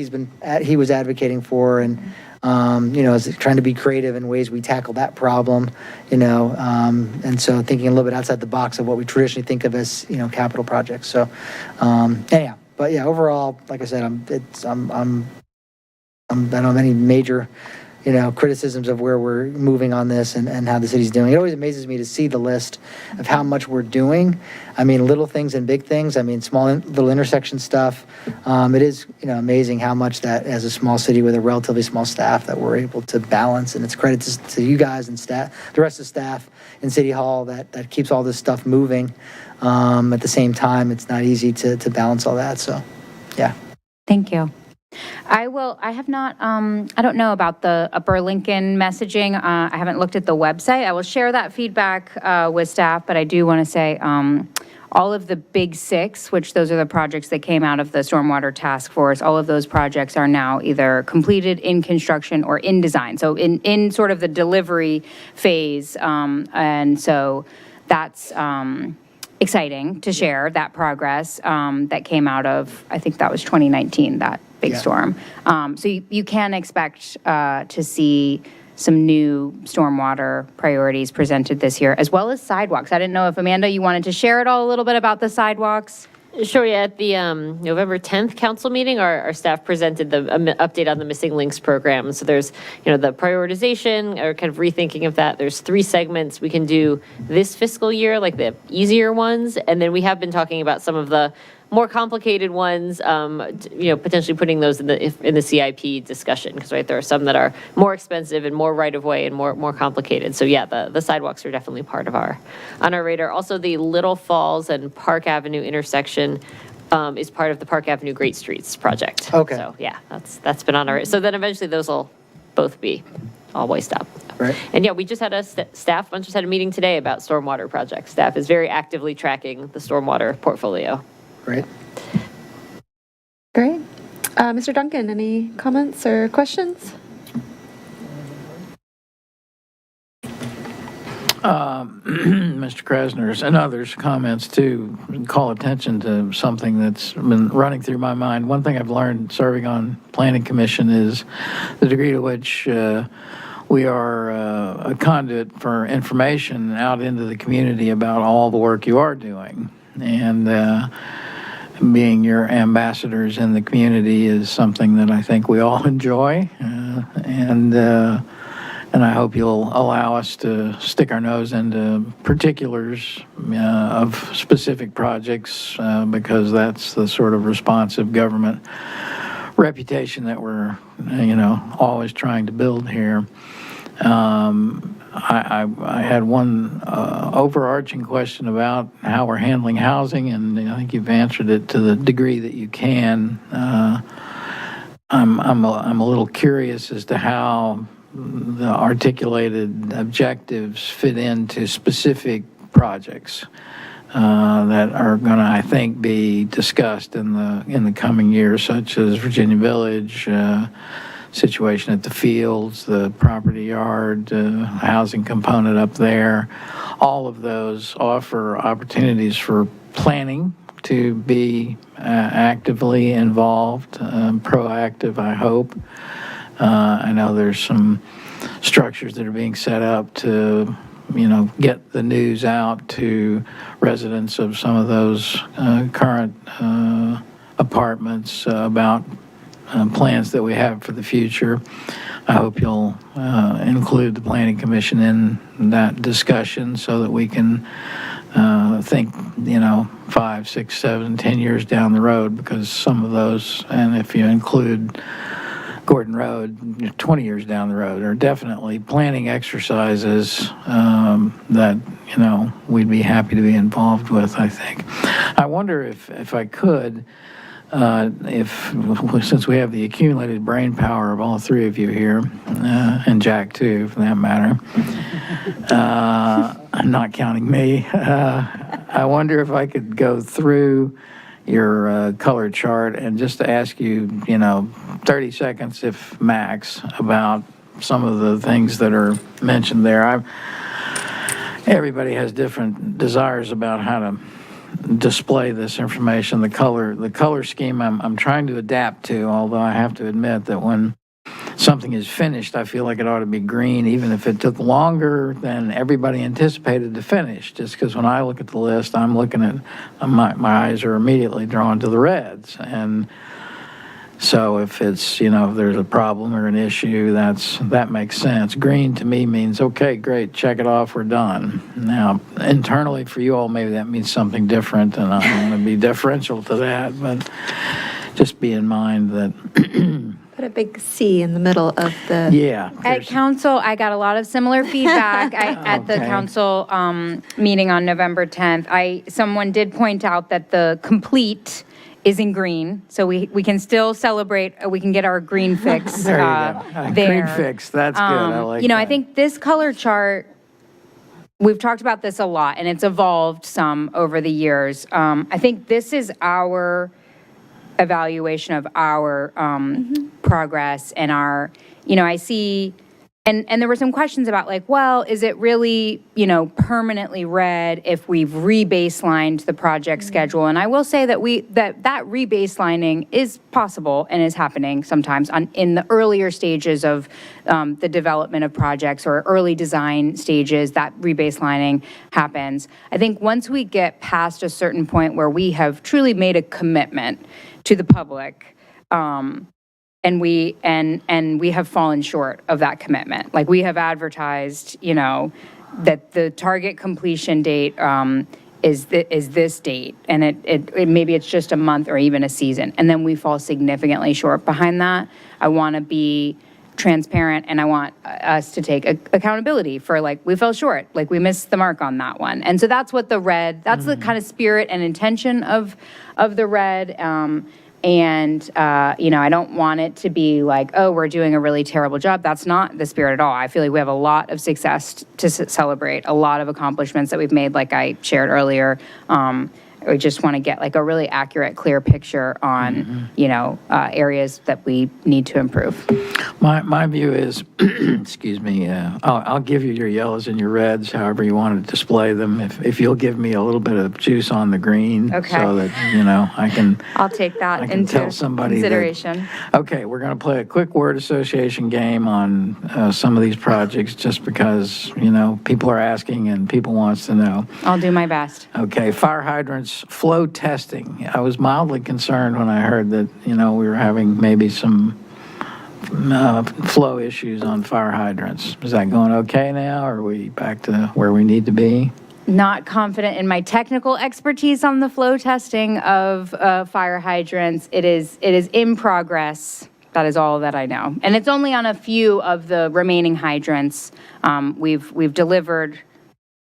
he was advocating for, and is trying to be creative in ways we tackle that problem. And so thinking a little bit outside the box of what we traditionally think of as capital projects. So anyhow. But yeah, overall, like I said, I don't have any major criticisms of where we're moving on this and how the city's doing. It always amazes me to see the list of how much we're doing. I mean, little things and big things. I mean, small little intersection stuff. It is, amazing how much that, as a small city with a relatively small staff, that we're able to balance. And it's credit to you guys and staff, the rest of the staff in City Hall that keeps all this stuff moving. At the same time, it's not easy to balance all that. So, yeah. Thank you. I have not, I don't know about the Upper Lincoln messaging. I haven't looked at the website. I will share that feedback with staff, but I do want to say all of the big six, which those are the projects that came out of the Stormwater Task Force, all of those projects are now either completed, in construction, or in design. So in sort of the delivery phase. And so that's exciting to share that progress that came out of, I think that was 2019, that big storm. So you can expect to see some new stormwater priorities presented this year, as well as sidewalks. I didn't know if, Amanda, you wanted to share at all a little bit about the sidewalks? Sure, yeah. At the November 10th council meeting, our staff presented the update on the Missing Links program. So there's, the prioritization or kind of rethinking of that. There's 3 segments we can do this fiscal year, like the easier ones. And then we have been talking about some of the more complicated ones, potentially putting those in the CIP discussion, because there are some that are more expensive and more right of way and more complicated. So yeah, the sidewalks are definitely part of on our radar. Also, the Little Falls and Park Avenue intersection is part of the Park Avenue Great Streets project. Okay. So yeah, that's been on our. So then eventually those will both be all voiced up. Right. And yeah, we just had a staff just had a meeting today about stormwater projects. Staff is very actively tracking the stormwater portfolio. Right. Great. Mr. Duncan, any comments or questions? Mr. Krasner's and others' comments too call attention to something that's been running through my mind. One thing I've learned serving on Planning Commission is the degree to which we are a conduit for information out into the community about all the work you are doing. And being your ambassadors in the community is something that I think we all enjoy. And I hope you'll allow us to stick our nose into particulars of specific projects because that's the sort of responsive government reputation that we're, always trying to build here. I had one overarching question about how we're handling housing, and I think you've answered it to the degree that you can. I'm a little curious as to how the articulated objectives fit into specific projects that are going to, I think, be discussed in the coming years, such as Virginia Village. Situation at the Fields, the property yard, housing component up there. All of those offer opportunities for planning to be actively involved, proactive, I hope. I know there's some structures that are being set up to, get the news out to residents of some of those current apartments about plans that we have for the future. I hope you'll include the Planning Commission in that discussion so that we can think, 5, 6, 7, 10 years down the road, because some of those, and if you include Gordon Road, 20 years down the road, are definitely planning exercises that, we'd be happy to be involved with, I think. I wonder if I could, since we have the accumulated brain power of all 3 of you here, and Jack too, for that matter, not counting me, I wonder if I could go through your color chart and just to ask you, 30 seconds, if max, about some of the things that are mentioned there. Everybody has different desires about how to display this information. The color scheme I'm trying to adapt to, although I have to admit that when something is finished, I feel like it ought to be green, even if it took longer than everybody anticipated to finish. Just because when I look at the list, I'm looking at, my eyes are immediately drawn to the reds. And So if it's, if there's a problem or an issue, that makes sense. Green to me means, okay, great, check it off, we're done. Now, internally for you all, maybe that means something different, and I don't want to be deferential to that, but just be in mind that, Put a big C in the middle of the. yeah. At there's- council, I got a lot of similar feedback at the Okay. council meeting on November 10th. Someone did point out that the complete is in green, so we can still celebrate, we can get our green fix There you go. there. Green fix, that's good, I like I that. think this color chart, we've talked about this a lot, and it's evolved some over the years. I think this is our evaluation of our progress and our, I see, and there were some questions about like, well, is it really, permanently red if we've re-baselined the project schedule? And I will say that that re-baselining is possible and is happening sometimes in the earlier stages of the development of projects or early design stages, that re-baselining happens. I think once we get past a certain point where we have truly made a commitment to the public, and we have fallen short of that commitment. Like, we have advertised, that the target completion date is this date, and it maybe it's just a month or even a season, and then we fall significantly short behind that. I want to be transparent, and I want us to take accountability for, like, we fell short, like we missed the mark on that one. And so that's what the red, that's the kind of spirit and intention of the red. I don't want it to be like, oh, we're doing a really terrible job. That's not the spirit at all. I feel like we have a lot of success to celebrate, a lot of accomplishments that we've made, like I shared earlier. We just want to get like a really accurate, clear picture on, areas that we need to improve. My view is, excuse me, I'll give you your yellows and your reds, however you want to display them, if you'll give me a little bit of juice on the green. Okay. So that, I can. I'll take that I can into tell somebody that- consideration. Okay, we're going to play a quick word association game on some of these projects, just because, people are asking and people wants to know. I'll do my best. Okay, fire hydrants, flow testing. I was mildly concerned when I heard that, we were having maybe some flow issues on fire hydrants. Is that going okay now, or are we back to where we need to be? Not confident in my technical expertise on the flow testing of fire hydrants. It is in progress. That is all that I know. And it's only on a few of the remaining hydrants. We've delivered,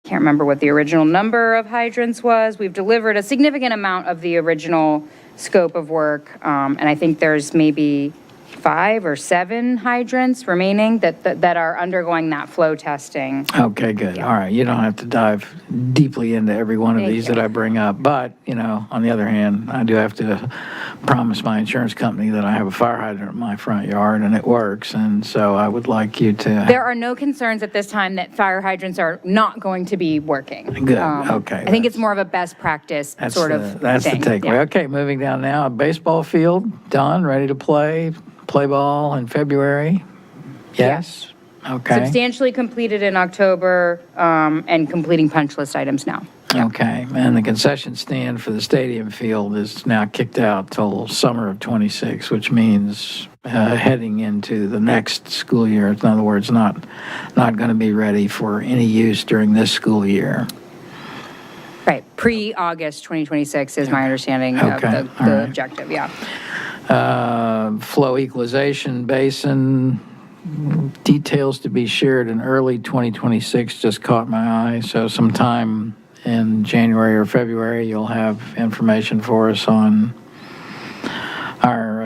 can't remember what the original number of hydrants was. We've delivered a significant amount of the original scope of work. And I think there's maybe 5 or 7 hydrants remaining that are undergoing that flow testing. Okay, good. All right, you don't have to dive deeply into every one of Thank these you. that I bring up, but, on the other hand, I do have to promise my insurance company that I have a fire hydrant in my front yard and it works, and so I would like you to. There are no concerns at this time that fire hydrants are not going to be working. Good, okay. I think it's more of a best practice sort of That's the thing. takeaway. Yeah. Okay, moving down now, a baseball field, done, ready to play ball in February? Yes? Okay. Substantially completed in October and completing punch list items now. Okay, and the concession stand for the stadium field is now kicked out till summer of '26, which means heading into the next school year. In other words, not going to be ready for any use during this school year. Right, pre-August 2026 is my understanding of Okay, the all right. objective, yeah. Flow equalization basin, details to be shared in early 2026 just caught my eye. So sometime in January or February, you'll have information for us on our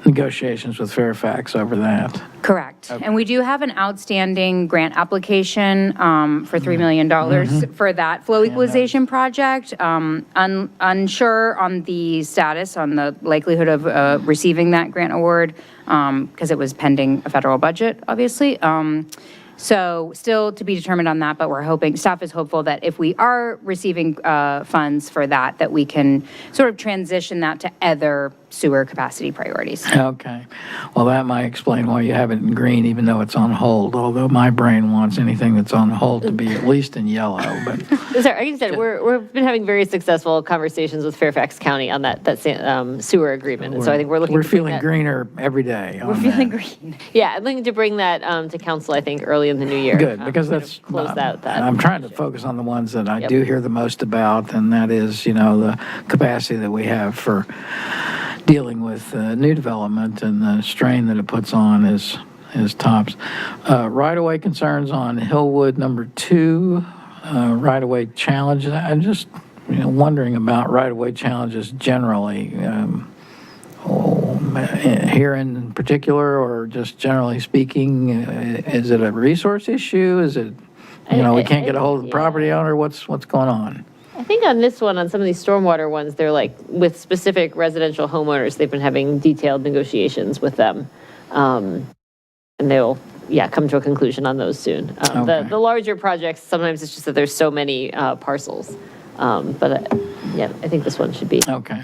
negotiations with Fairfax over that. Correct. And we do have an outstanding grant application for $3 million for that flow equalization project. Unsure on the status, on the likelihood of receiving that grant award, because it was pending a federal budget, obviously. So still to be determined on that, but we're hoping, staff is hopeful that if we are receiving funds for that, that we can sort of transition that to other sewer capacity priorities. Okay. Well, that might explain why you have it in green, even though it's on hold, although my brain wants anything that's on hold to be at least in yellow, but, Sorry, like I said, we've been having very successful conversations with Fairfax County on that sewer agreement. And so I think we're looking we're to bring feeling that- greener every day. We're feeling green. Yeah, I'm looking to bring that to council, I think, early in the new year. Good, because kind of that's, Close out that. I'm trying to focus on the ones that I Yep. do hear the most about, and that is, the capacity that we have for dealing with new development and the strain that it puts on is tops. Right-of-way concerns on Hillwood number 2, right-of-way challenge. I'm just, wondering about right-of-way challenges generally. Here in particular, or just generally speaking, is it a resource issue? Is it, we can't get a hold of the property owner? What's going on? I think on this one, on some of these stormwater ones, they're like with specific residential homeowners, they've been having detailed negotiations with them. And they'll, come to a conclusion on those soon. Okay. The larger projects, sometimes it's just that there's so many parcels. But I think this one should be. Okay.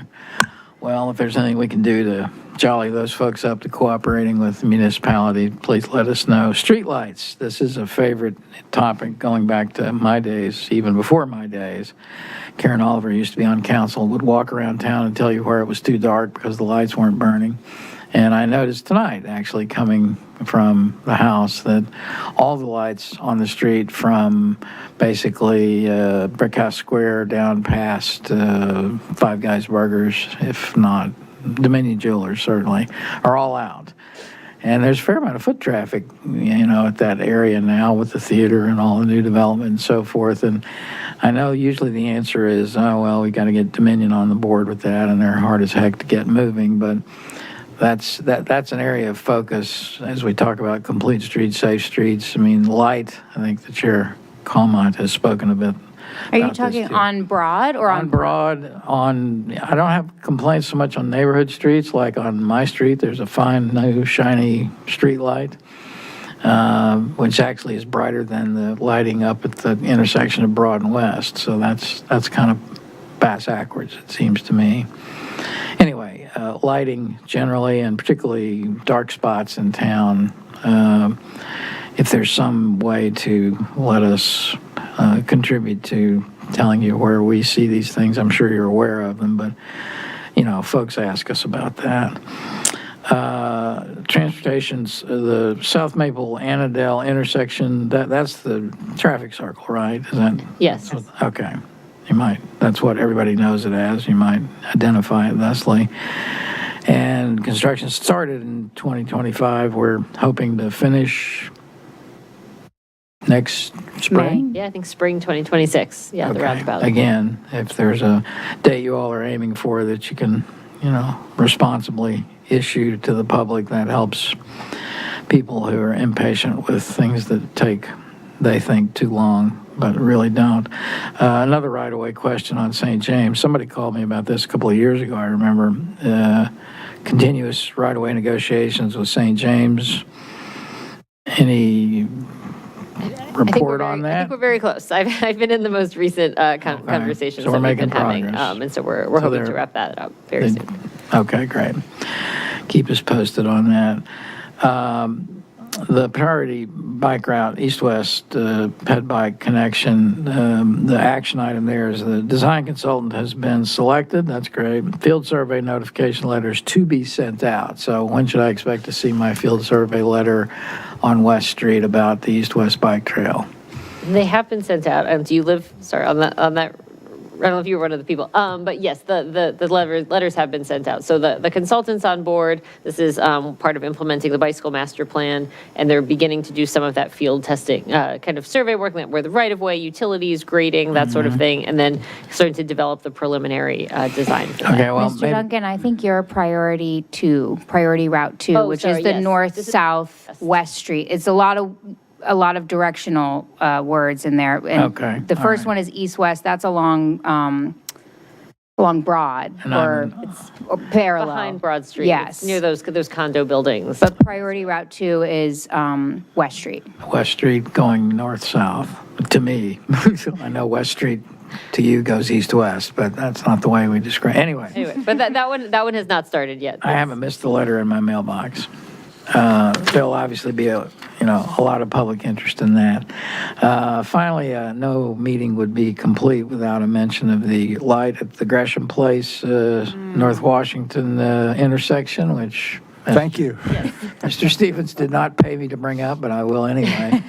Well, if there's anything we can do to jolly those folks up to cooperating with the municipality, please let us know. Streetlights, this is a favorite topic going back to my days, even before my days. Karen Oliver used to be on council, would walk around town and tell you where it was too dark because the lights weren't burning. And I noticed tonight, actually, coming from the house, that all the lights on the street from basically Brickhouse Square down past Five Guys Burgers, if not Dominion Jewelers, certainly, are all out. And there's a fair amount of foot traffic, at that area now with the theater and all the new development and so forth. And I know usually the answer is, oh, well, we got to get Dominion on the board with that, and they're hard as heck to get moving. But that's an area of focus as we talk about complete streets, safe streets. I mean, light, I think the Chair Calmont has spoken a bit. Are you about this, talking too. on Broad or On Broad, I don't have complaints so much on neighborhood streets, like on my street, there's a fine new shiny street light, which actually is brighter than the lighting up at the intersection of Broad and West, so that's kind of bass-ackwards, it seems to me. Anyway, lighting generally, and particularly dark spots in town, if there's some way to let us contribute to telling you where we see these things, I'm sure you're aware of them, but, folks ask us about that. Transportation's, the South Maple Annandale intersection, that's the traffic circle, right? Is that? Yes. Okay. That's what everybody knows it as. You might identify it thusly. And construction started in 2025. We're hoping to finish next spring. Yeah, I think spring 2026. Yeah, the Okay. roundabout. Again, if there's a date you all are aiming for that you can, responsibly issue to the public, that helps people who are impatient with things that they think too long, but really don't. Another right-of-way question on St. James. Somebody called me about this a couple of years ago, I remember. Continuous right-of-way negotiations with St. James. Any report on I that? think we're very close. I've been in the most recent conversations So we're that we've making been having. progress. And so we're So hoping to they're- wrap that up very soon. Okay, great. Keep us posted on that. The priority bike route, east-west ped bike connection, the action item there is the design consultant has been selected. That's great. Field survey notification letters to be sent out. So when should I expect to see my field survey letter on West Street about the east-west bike trail? They have been sent out. Do you live, on that, I don't know if you were one of the people, but yes, the letters have been sent out. So the consultant's on board. This is part of implementing the bicycle master plan, and they're beginning to do some of that field testing, kind of survey work, where the right-of-way, utilities, grading, that sort of thing, and then starting to develop the preliminary design for that. Okay, well, Mr. maybe, Duncan, I think you're priority route 2, Oh, which sorry, is the yes. north, This is- south, west street. It's a lot of directional words in there. And Okay, The all first right. one is east-west. That's along along Broad And I'm or parallel. Behind Broad Street. Yes. It's near those condo buildings. But priority route 2 is West Street. West Street going north-south, to me. I know West Street to you goes east-west, but that's not the way we describe, anyway. Anyway, but that one has not started yet. I haven't missed a letter in my mailbox. There'll obviously be a lot of public interest in that. Finally, no meeting would be complete without a mention of the light at the Gresham Place, North Washington intersection, which Thank you. Mr. Stevens did not pay me to bring up, but I will anyway.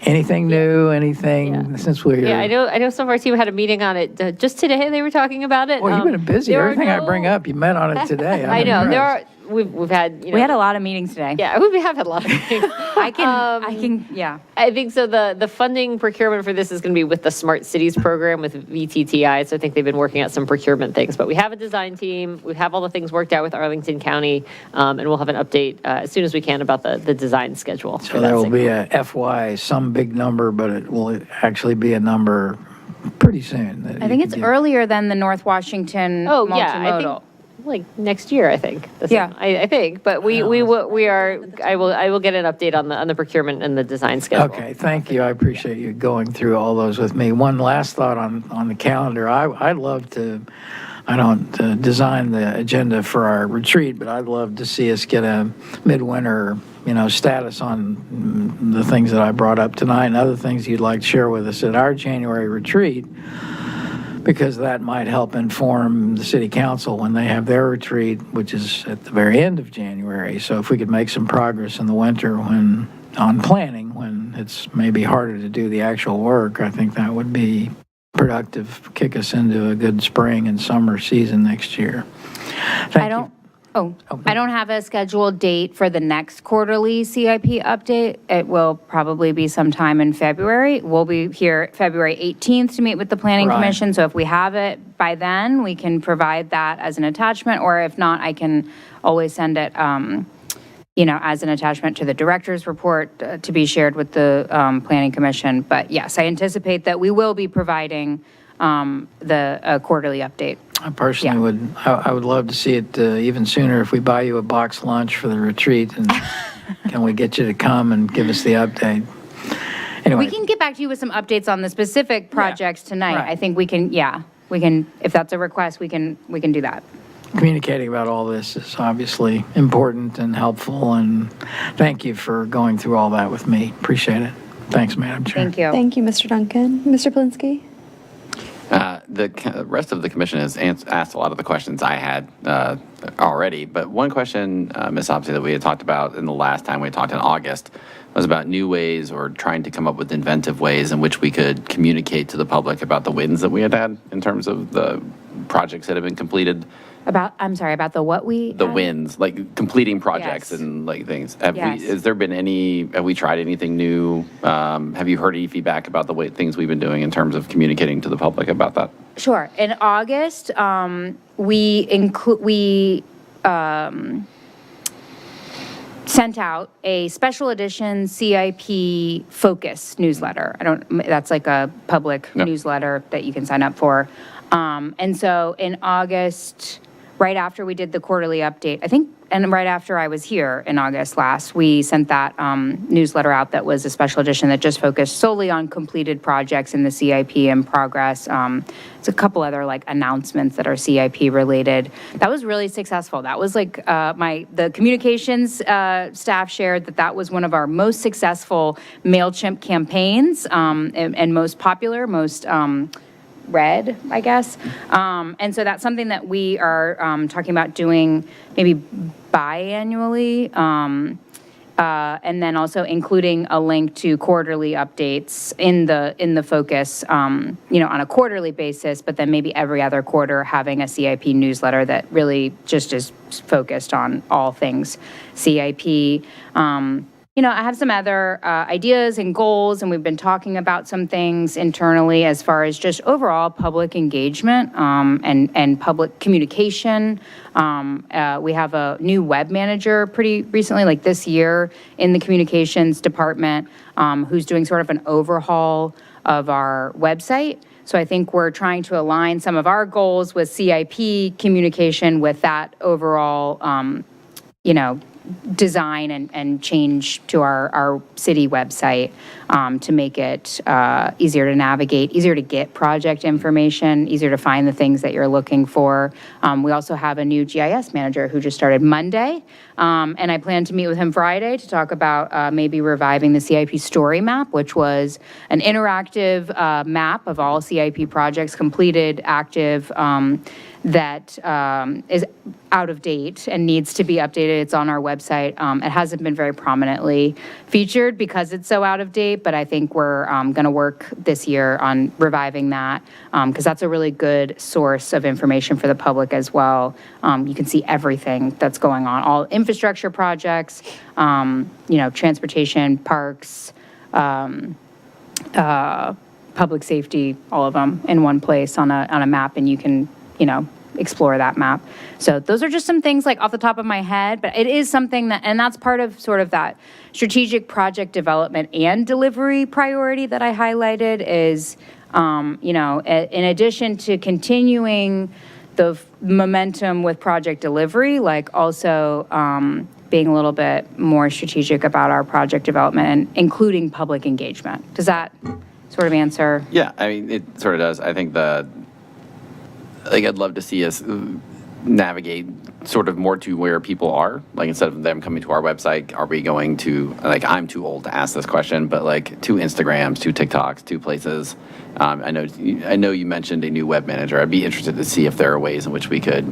Anything new, anything, since we're here? Yeah, I know some of our team had a meeting on it just today. They were talking about it. Well, you've been busy. there are Everything I bring up, you met on it today. I know. There impressed. are. We've had. We had a lot of meetings today. Yeah, we have had a lot of meetings. I can, yeah. I think so. The funding procurement for this is going to be with the Smart Cities program with VTTI. So I think they've been working out some procurement things. But we have a design team. We have all the things worked out with Arlington County, and we'll have an update as soon as we can about the design schedule. So there will be a FY, some big number, but it will actually be a number pretty soon. that I you think can it's get. earlier than the North Washington Oh yeah, I multimodal. think like next year. I think. Yeah. I think. But we are. I will get an update on the procurement and the design schedule. Okay, thank you. I appreciate you going through all those with me. One last thought on the calendar. I'd love to, I don't design the agenda for our retreat, but I'd love to see us get a midwinter, status on the things that I brought up tonight and other things you'd like to share with us at our January retreat, because that might help inform the city council when they have their retreat, which is at the very end of January. So if we could make some progress in the winter on planning, when it's maybe harder to do the actual work, I think that would be productive, kick us into a good spring and summer season next year. Thank you. I don't have a scheduled date for the next quarterly CIP update. It will probably be sometime in February. We'll be here February 18th to meet with the Planning Right. Commission. So if we have it by then, we can provide that as an attachment, or if not, I can always send it, as an attachment to the director's report to be shared with the Planning Commission. But yes, I anticipate that we will be providing the quarterly update. I personally I would love to see it even sooner if we buy you a box lunch for the retreat, and can we get you to come and give us the update? Anyway. We can get back to you with some updates on the specific projects tonight. right. I think we can, if that's a request, we can do that. Communicating about all this is obviously important and helpful, and thank you for going through all that with me. Appreciate it. Thanks, Madam Chair. Thank you. Thank you, Mr. Duncan. Mr. Polinsky? The rest of the commission has asked a lot of the questions I had already, but one question, Ms. Opsey, that we had talked about in the last time we talked in August was about new ways or trying to come up with inventive ways in which we could communicate to the public about the wins that we had in terms of the projects that have been completed. About the what we? The wins, like completing projects Yes. and like things. Have Yes. we tried anything new? Have you heard any feedback about the things we've been doing in terms of communicating to the public about that? Sure. In August, we sent out a special edition CIP focus newsletter. That's like a public newsletter that you can sign up for. And so in August, right after we did the quarterly update, I think, and right after I was here in August last, we sent that newsletter out that was a special edition that just focused solely on completed projects in the CIP in progress. It's a couple other announcements that are CIP related. That was really successful. That was the communications staff shared that was one of our most successful MailChimp campaigns and most popular, most read, I guess. And so that's something that we are talking about doing maybe biannually, and then also including a link to quarterly updates in the focus, on a quarterly basis, but then maybe every other quarter having a CIP newsletter that really just is focused on all things CIP. I have some other ideas and goals, and we've been talking about some things internally as far as just overall public engagement and public communication. We have a new web manager pretty recently, like this year, in the communications department, who's doing sort of an overhaul of our website. So I think we're trying to align some of our goals with CIP communication with that overall, design and change to our city website to make it easier to navigate, easier to get project information, easier to find the things that you're looking for. We also have a new GIS manager who just started Monday, and I plan to meet with him Friday to talk about maybe reviving the CIP story map, which was an interactive map of all CIP projects completed, active, that is out of date and needs to be updated. It's on our website. It hasn't been very prominently featured because it's so out of date, but I think we're going to work this year on reviving that because that's a really good source of information for the public as well. You can see everything that's going on, all infrastructure projects, transportation, parks, public safety, all of them in one place on a map, and you can explore that map. So those are just some things like off the top of my head, but it is something that, and that's part of sort of that strategic project development and delivery priority that I highlighted is, in addition to continuing the momentum with project delivery, like also being a little bit more strategic about our project development and including public engagement. Does that sort of answer? Yeah, I mean, it sort of does. I think I'd love to see us navigate sort of more to where people are. Like, instead of them coming to our website, are we going to, like, I'm too old to ask this question, but like to Instagrams, to TikToks, to places. I know you mentioned a new web manager. I'd be interested to see if there are ways in which we could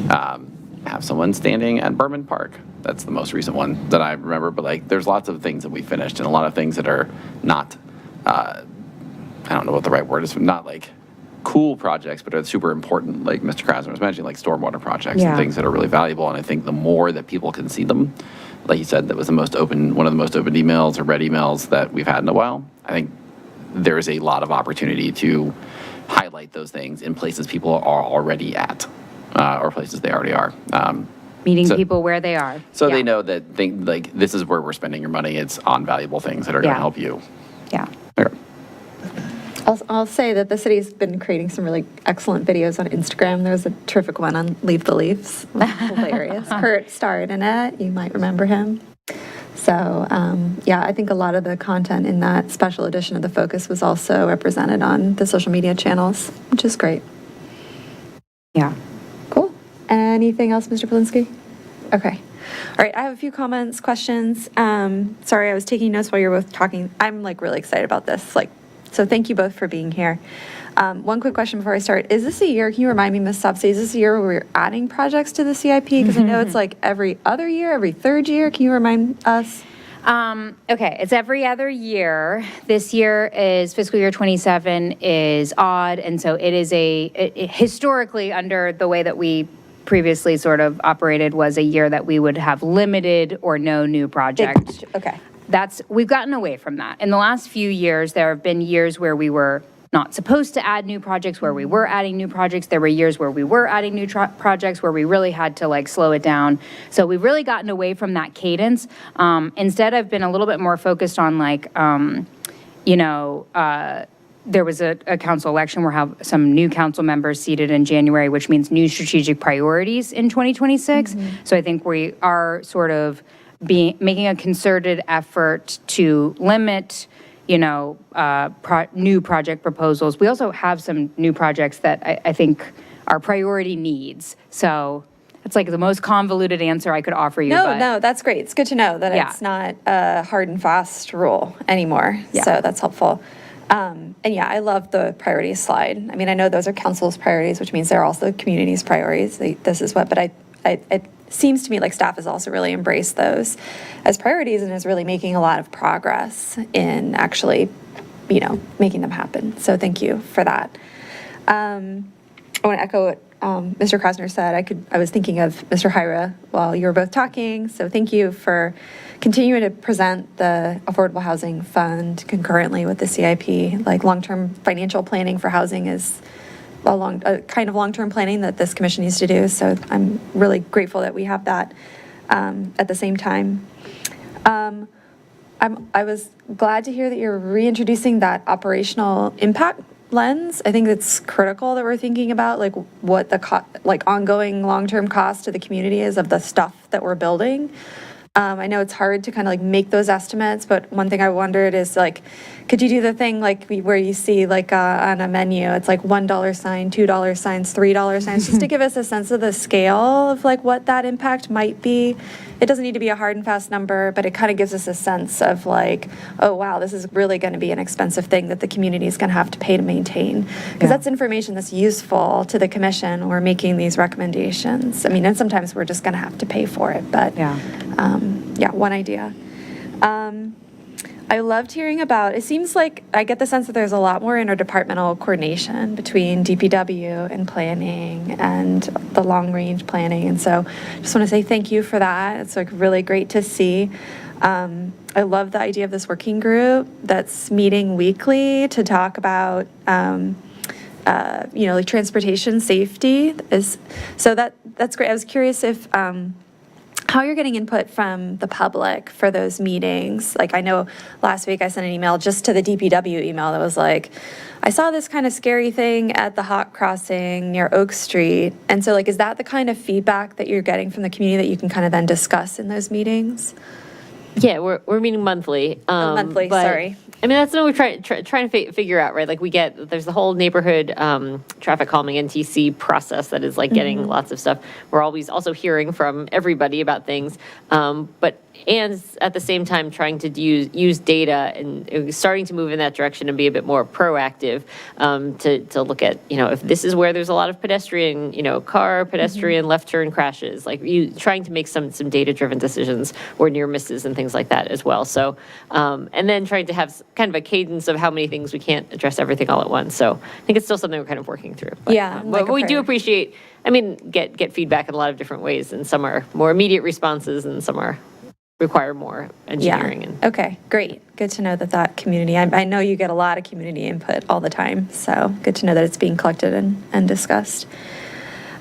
have someone standing at Berman Park. That's the most recent one that I remember, but like there's lots of things that we finished and a lot of things that are not, I don't know what the right word is, not like cool projects, but are super important, like Mr. Krasner was mentioning, like stormwater projects and things that are really valuable. And I think the more that people can see them, like you said, that was one of the most open emails or read emails that we've had in a while. I think there is a lot of opportunity to highlight those things in places people are already at, or places they already are. Meeting people where they are. So they know that this is where we're spending your money. It's on valuable things that are going to help you. Yeah. Okay. I'll say that the city's been creating some really excellent videos on Instagram. There was a terrific one on Leave the Leaves. Hilarious. Kurt starred in it. You might remember him. So, I think a lot of the content in that special edition of The Focus was also represented on the social media channels, which is great. Yeah. Cool. Anything else, Mr. Polinsky? Okay. All right, I have a few comments, questions. Sorry, I was taking notes while you were both talking. I'm really excited about this. So thank you both for being here. One quick question before I start. Is this a year, can you remind me, Ms. Sopsey, is this a year where we're adding projects to the CIP? Because I know it's every other year, every third year. Can you remind us? Okay, it's every other year. This year is fiscal year 27 is odd, and so it is historically under the way that we previously sort of operated was a year that we would have limited or no new project. Okay. We've gotten away from that. In the last few years, there have been years where we were not supposed to add new projects, where we were adding new projects. There were years where we were adding new projects, where we really had to slow it down. So we've really gotten away from that cadence. Instead, I've been a little bit more focused on there was a council election. We'll have some new council members seated in January, which means new strategic priorities in 2026. So I think we are sort of making a concerted effort to limit, new project proposals. We also have some new projects that I think are priority needs. So it's the most convoluted answer I could offer you. No, that's great. It's good to know that it's not a hard and fast rule anymore. Yeah. So that's helpful. I love the priorities slide. I mean, I know those are council's priorities, which means they're also the community's priorities. But it seems to me like staff has also really embraced those as priorities and is really making a lot of progress in actually, making them happen. So thank you for that. I want to echo what Mr. Krasner said. I was thinking of Mr. Hyra while you were both talking. So thank you for continuing to present the Affordable Housing Fund concurrently with the CIP. Long-term financial planning for housing is a kind of long-term planning that this commission needs to do. So I'm really grateful that we have that at the same time. I was glad to hear that you're reintroducing that operational impact lens. I think it's critical that we're thinking about like what the ongoing long-term cost to the community is of the stuff that we're building. I know it's hard to kind of like make those estimates, but one thing I wondered is like, could you do the thing like where you see like on a menu, it's like $1 sign, $2 signs, $3 signs, just to give us a sense of the scale of like what that impact might be. It doesn't need to be a hard and fast number, but it kind of gives us a sense of like, oh wow, this is really going to be an expensive thing that the community is going to have to pay to maintain. Because that's information that's useful to the commission when we're making these recommendations. I mean, and sometimes we're just going to have to pay for it, but yeah, one idea. I loved hearing about, it seems like I get the sense that there's a lot more interdepartmental coordination between DPW and planning and the long range planning. And so just want to say thank you for that. It's like really great to see. I love the idea of this working group that's meeting weekly to talk about, like transportation safety so that's great. I was curious if, how you're getting input from the public for those meetings. Like I know last week I sent an email just to the DPW email that was like, I saw this kind of scary thing at the Hawk Crossing near Oak Street. And so like, is that the kind of feedback that you're getting from the community that you can kind of then discuss in those meetings? Yeah, we're meeting monthly. Monthly, but, sorry. I mean, that's what we're trying to figure out, right? Like there's the whole neighborhood traffic calming NTC process that is like getting lots of stuff. We're always also hearing from everybody about things, and at the same time trying to use data and starting to move in that direction and be a bit more proactive to look at, if this is where there's a lot of pedestrian, pedestrian left turn crashes, like trying to make some data-driven decisions or near misses and things like that as well. So, and then trying to have kind of a cadence of how many things we can't address everything all at once. So I think it's still something we're kind of working through. But, Yeah, but we do appreciate, get feedback in a lot of different ways, and some are more immediate responses and some require more engineering. Yeah. Okay, great. Good to know that community, I know you get a lot of community input all the time, so good to know that it's being collected and discussed.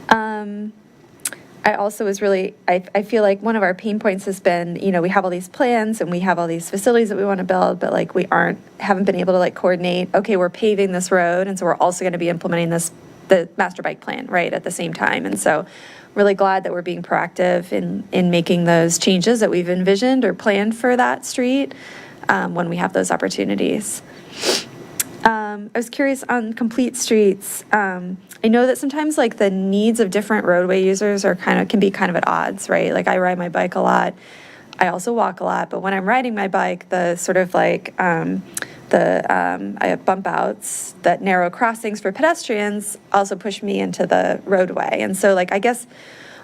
I also was really, I feel like one of our pain points has been, we have all these plans and we have all these facilities that we want to build, but like we haven't been able to like coordinate, okay, we're paving this road, and so we're also going to be implementing the master bike plan, right, at the same time. And so really glad that we're being proactive in making those changes that we've envisioned or planned for that street when we have those opportunities. I was curious on complete streets. I know that sometimes like the needs of different roadway users can be kind of at odds, right? Like I ride my bike a lot. I also walk a lot, but when I'm riding my bike, the sort of like I have bump outs, that narrow crossings for pedestrians also push me into the roadway. And so like, I guess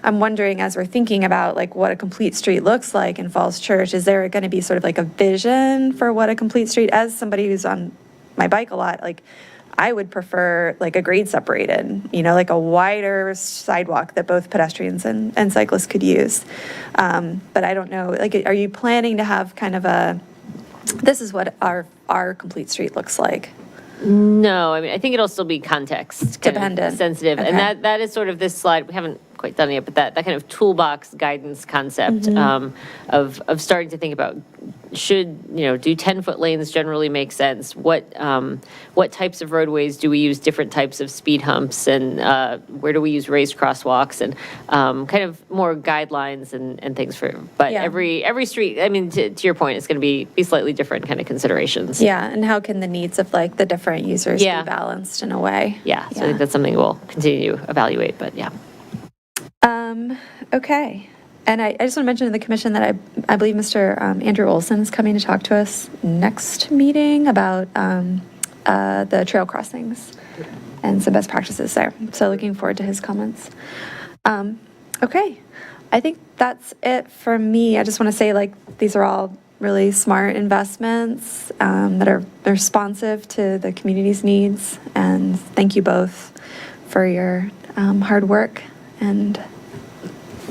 I'm wondering, as we're thinking about like what a complete street looks like in Falls Church, is there going to be sort of like a vision for what a complete street, as somebody who's on my bike a lot, like I would prefer like a grade separated, like a wider sidewalk that both pedestrians and cyclists could use. But I don't know, like, are you planning to have kind of this is what our complete street looks like? No, I think it'll still be context dependent, sensitive. Okay. And that is sort of this slide. We haven't quite done it yet, but that kind of toolbox guidance concept of starting to think about, should, do 10-foot lanes generally make sense? What types of roadways do we use different types of speed humps, and where do we use raised crosswalks, and kind of more guidelines and things but every street, to your point, it's going to be slightly different kind of considerations. Yeah, and how can the needs of like the different users be balanced in a way? Yeah, so I think that's something we'll continue to evaluate, but yeah. Okay. And I just want to mention to the commission that I believe Mr. Andrew Olson is coming to talk to us next meeting about the trail crossings and some best practices there. So looking forward to his comments. Okay. I think that's it for me. I just want to say, like, these are all really smart investments that are responsive to the community's needs. And thank you both for your hard work and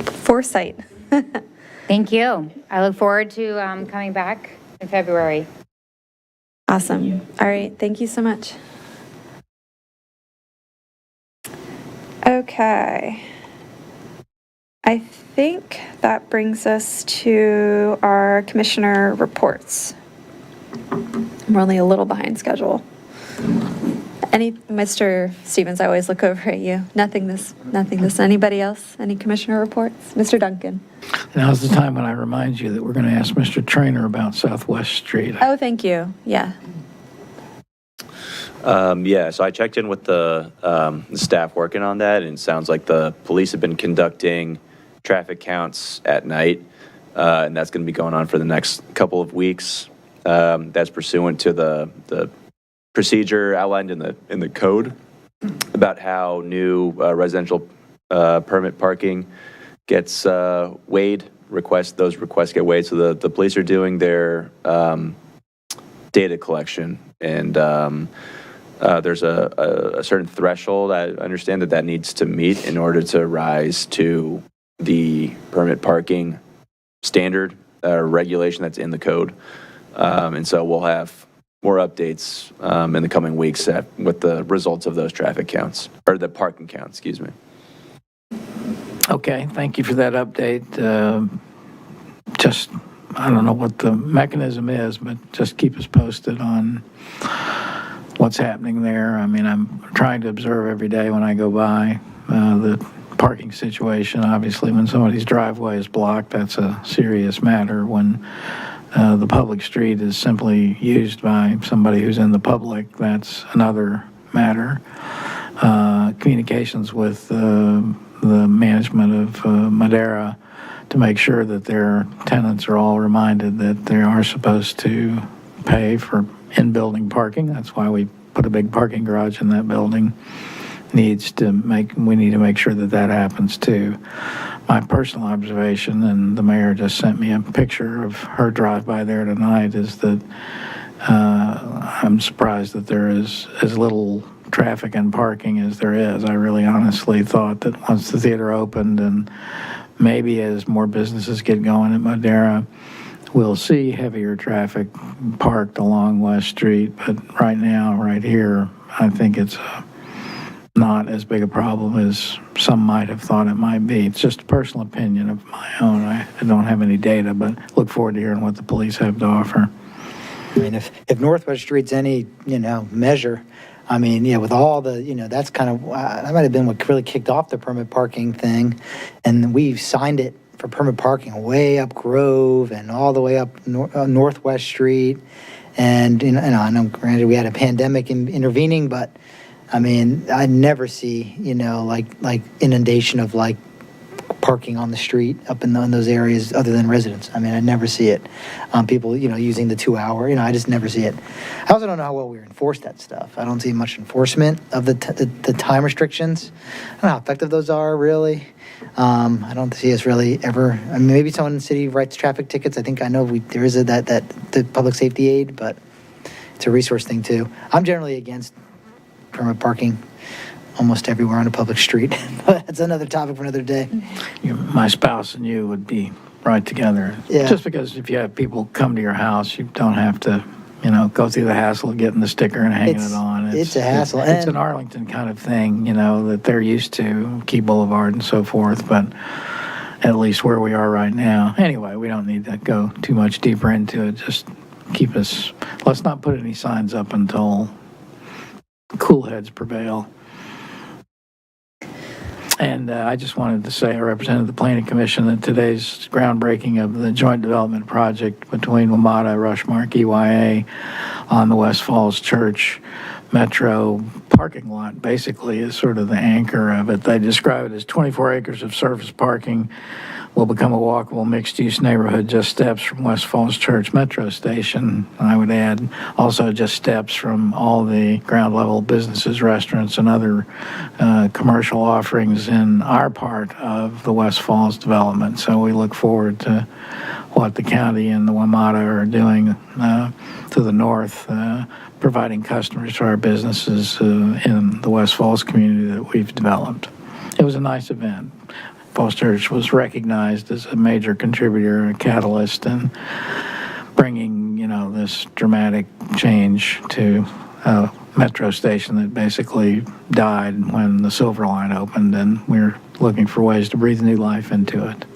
foresight. Thank you. I look forward to coming back in February. Awesome. All right. Thank you so much. Okay. I think that brings us to our commissioner reports. We're only a little behind schedule. Mr. Stevens, I always look over at you. Nothing this. Anybody else? Any commissioner reports? Mr. Duncan? Now's the time when I remind you that we're going to ask Mr. Trainer about Southwest Street. Oh, thank you. Yeah. Yeah, so I checked in with the staff working on that, and it sounds like the police have been conducting traffic counts at night, and that's going to be going on for the next couple of weeks. That's pursuant to the procedure outlined in the code about how new residential permit parking gets weighed. Those requests get weighed. So the police are doing their data collection, and there's a certain threshold I understand that needs to meet in order to rise to the permit parking standard regulation that's in the code. And so we'll have more updates in the coming weeks with the results of those traffic counts, or the parking counts, excuse me. Okay, thank you for that update. Just, I don't know what the mechanism is, but just keep us posted on what's happening there. I mean, I'm trying to observe every day when I go by the parking situation. Obviously, when somebody's driveway is blocked, that's a serious matter. When the public street is simply used by somebody who's in the public, that's another matter. Communications with the management of Madera to make sure that their tenants are all reminded that they are supposed to pay for in-building parking. That's why we put a big parking garage in that building. We need to make sure that happens too. My personal observation, and the mayor just sent me a picture of her drive-by there tonight, is that I'm surprised that there is as little traffic and parking as there is. I really honestly thought that once the theater opened, and maybe as more businesses get going at Madera, we'll see heavier traffic parked along West Street. But right now, right here, I think it's not as big a problem as some might have thought it might be. It's just a personal opinion of my own. I don't have any data, but look forward to hearing what the police have to offer. I mean, if Northwest Street's any, measure, I mean, yeah, with all the, that's kind of, that might have been what really kicked off the permit parking thing. And we've signed it for permit parking way up Grove and all the way up Northwest Street. And, I know, granted, we had a pandemic intervening, but, I mean, I never see, like inundation of, like, parking on the street up in those areas other than residents. I mean, I never see it. People, using the 2 hour, I just never see it. I also don't know how well we enforce that stuff. I don't see much enforcement of the time restrictions. I don't know how effective those are, really. I don't see us really ever. I mean, maybe someone in the city writes traffic tickets. I think I know there is the public safety aid, but it's a resource thing too. I'm generally against permit parking almost everywhere on a public street. But that's another topic for another day. My spouse and you would be right together. Yeah. Just because if you have people come to your house, you don't have to, go through the hassle of getting the sticker and hanging it on. It's a hassle. It's an Arlington kind of thing, that they're used to, Key Boulevard and so forth, but at least where we are right now. Anyway, we don't need to go too much deeper into it. Just let's not put any signs up until cool heads prevail. And I just wanted to say, I represented the Planning Commission at today's groundbreaking of the joint development project between WMATA, Rushmark, EYA on the West Falls Church Metro parking lot. Basically is sort of the anchor of it. They describe it as 24 acres of surface parking will become a walkable mixed-use neighborhood just steps from West Falls Church Metro Station. I would add also just steps from all the ground-level businesses, restaurants, and other commercial offerings in our part of the West Falls development. So we look forward to what the county and the WMATA are doing to the north, providing customers to our businesses in the West Falls community that we've developed. It was a nice event. Falls Church was recognized as a major contributor, a catalyst in bringing, this dramatic change to a metro station that basically died when the Silver Line opened, and we're looking for ways to breathe new life into it.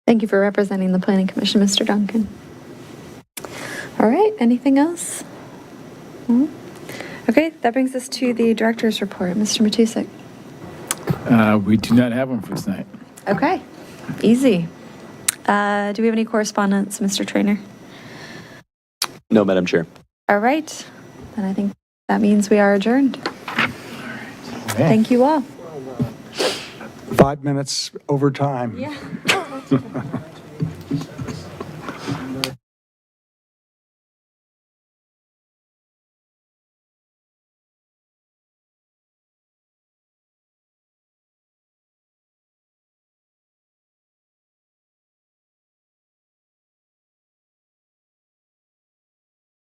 Thank you for representing the Planning Commission, Mr. Duncan. All right, anything else? No? Okay, that brings us to the director's report. Mr. Matusik. We do not have one for tonight. Okay, easy. Do we have any correspondence, Mr. Trainer? No, Madam Chair. All right, then I think that means we are adjourned. Thank you all. 5 minutes over time. Yeah.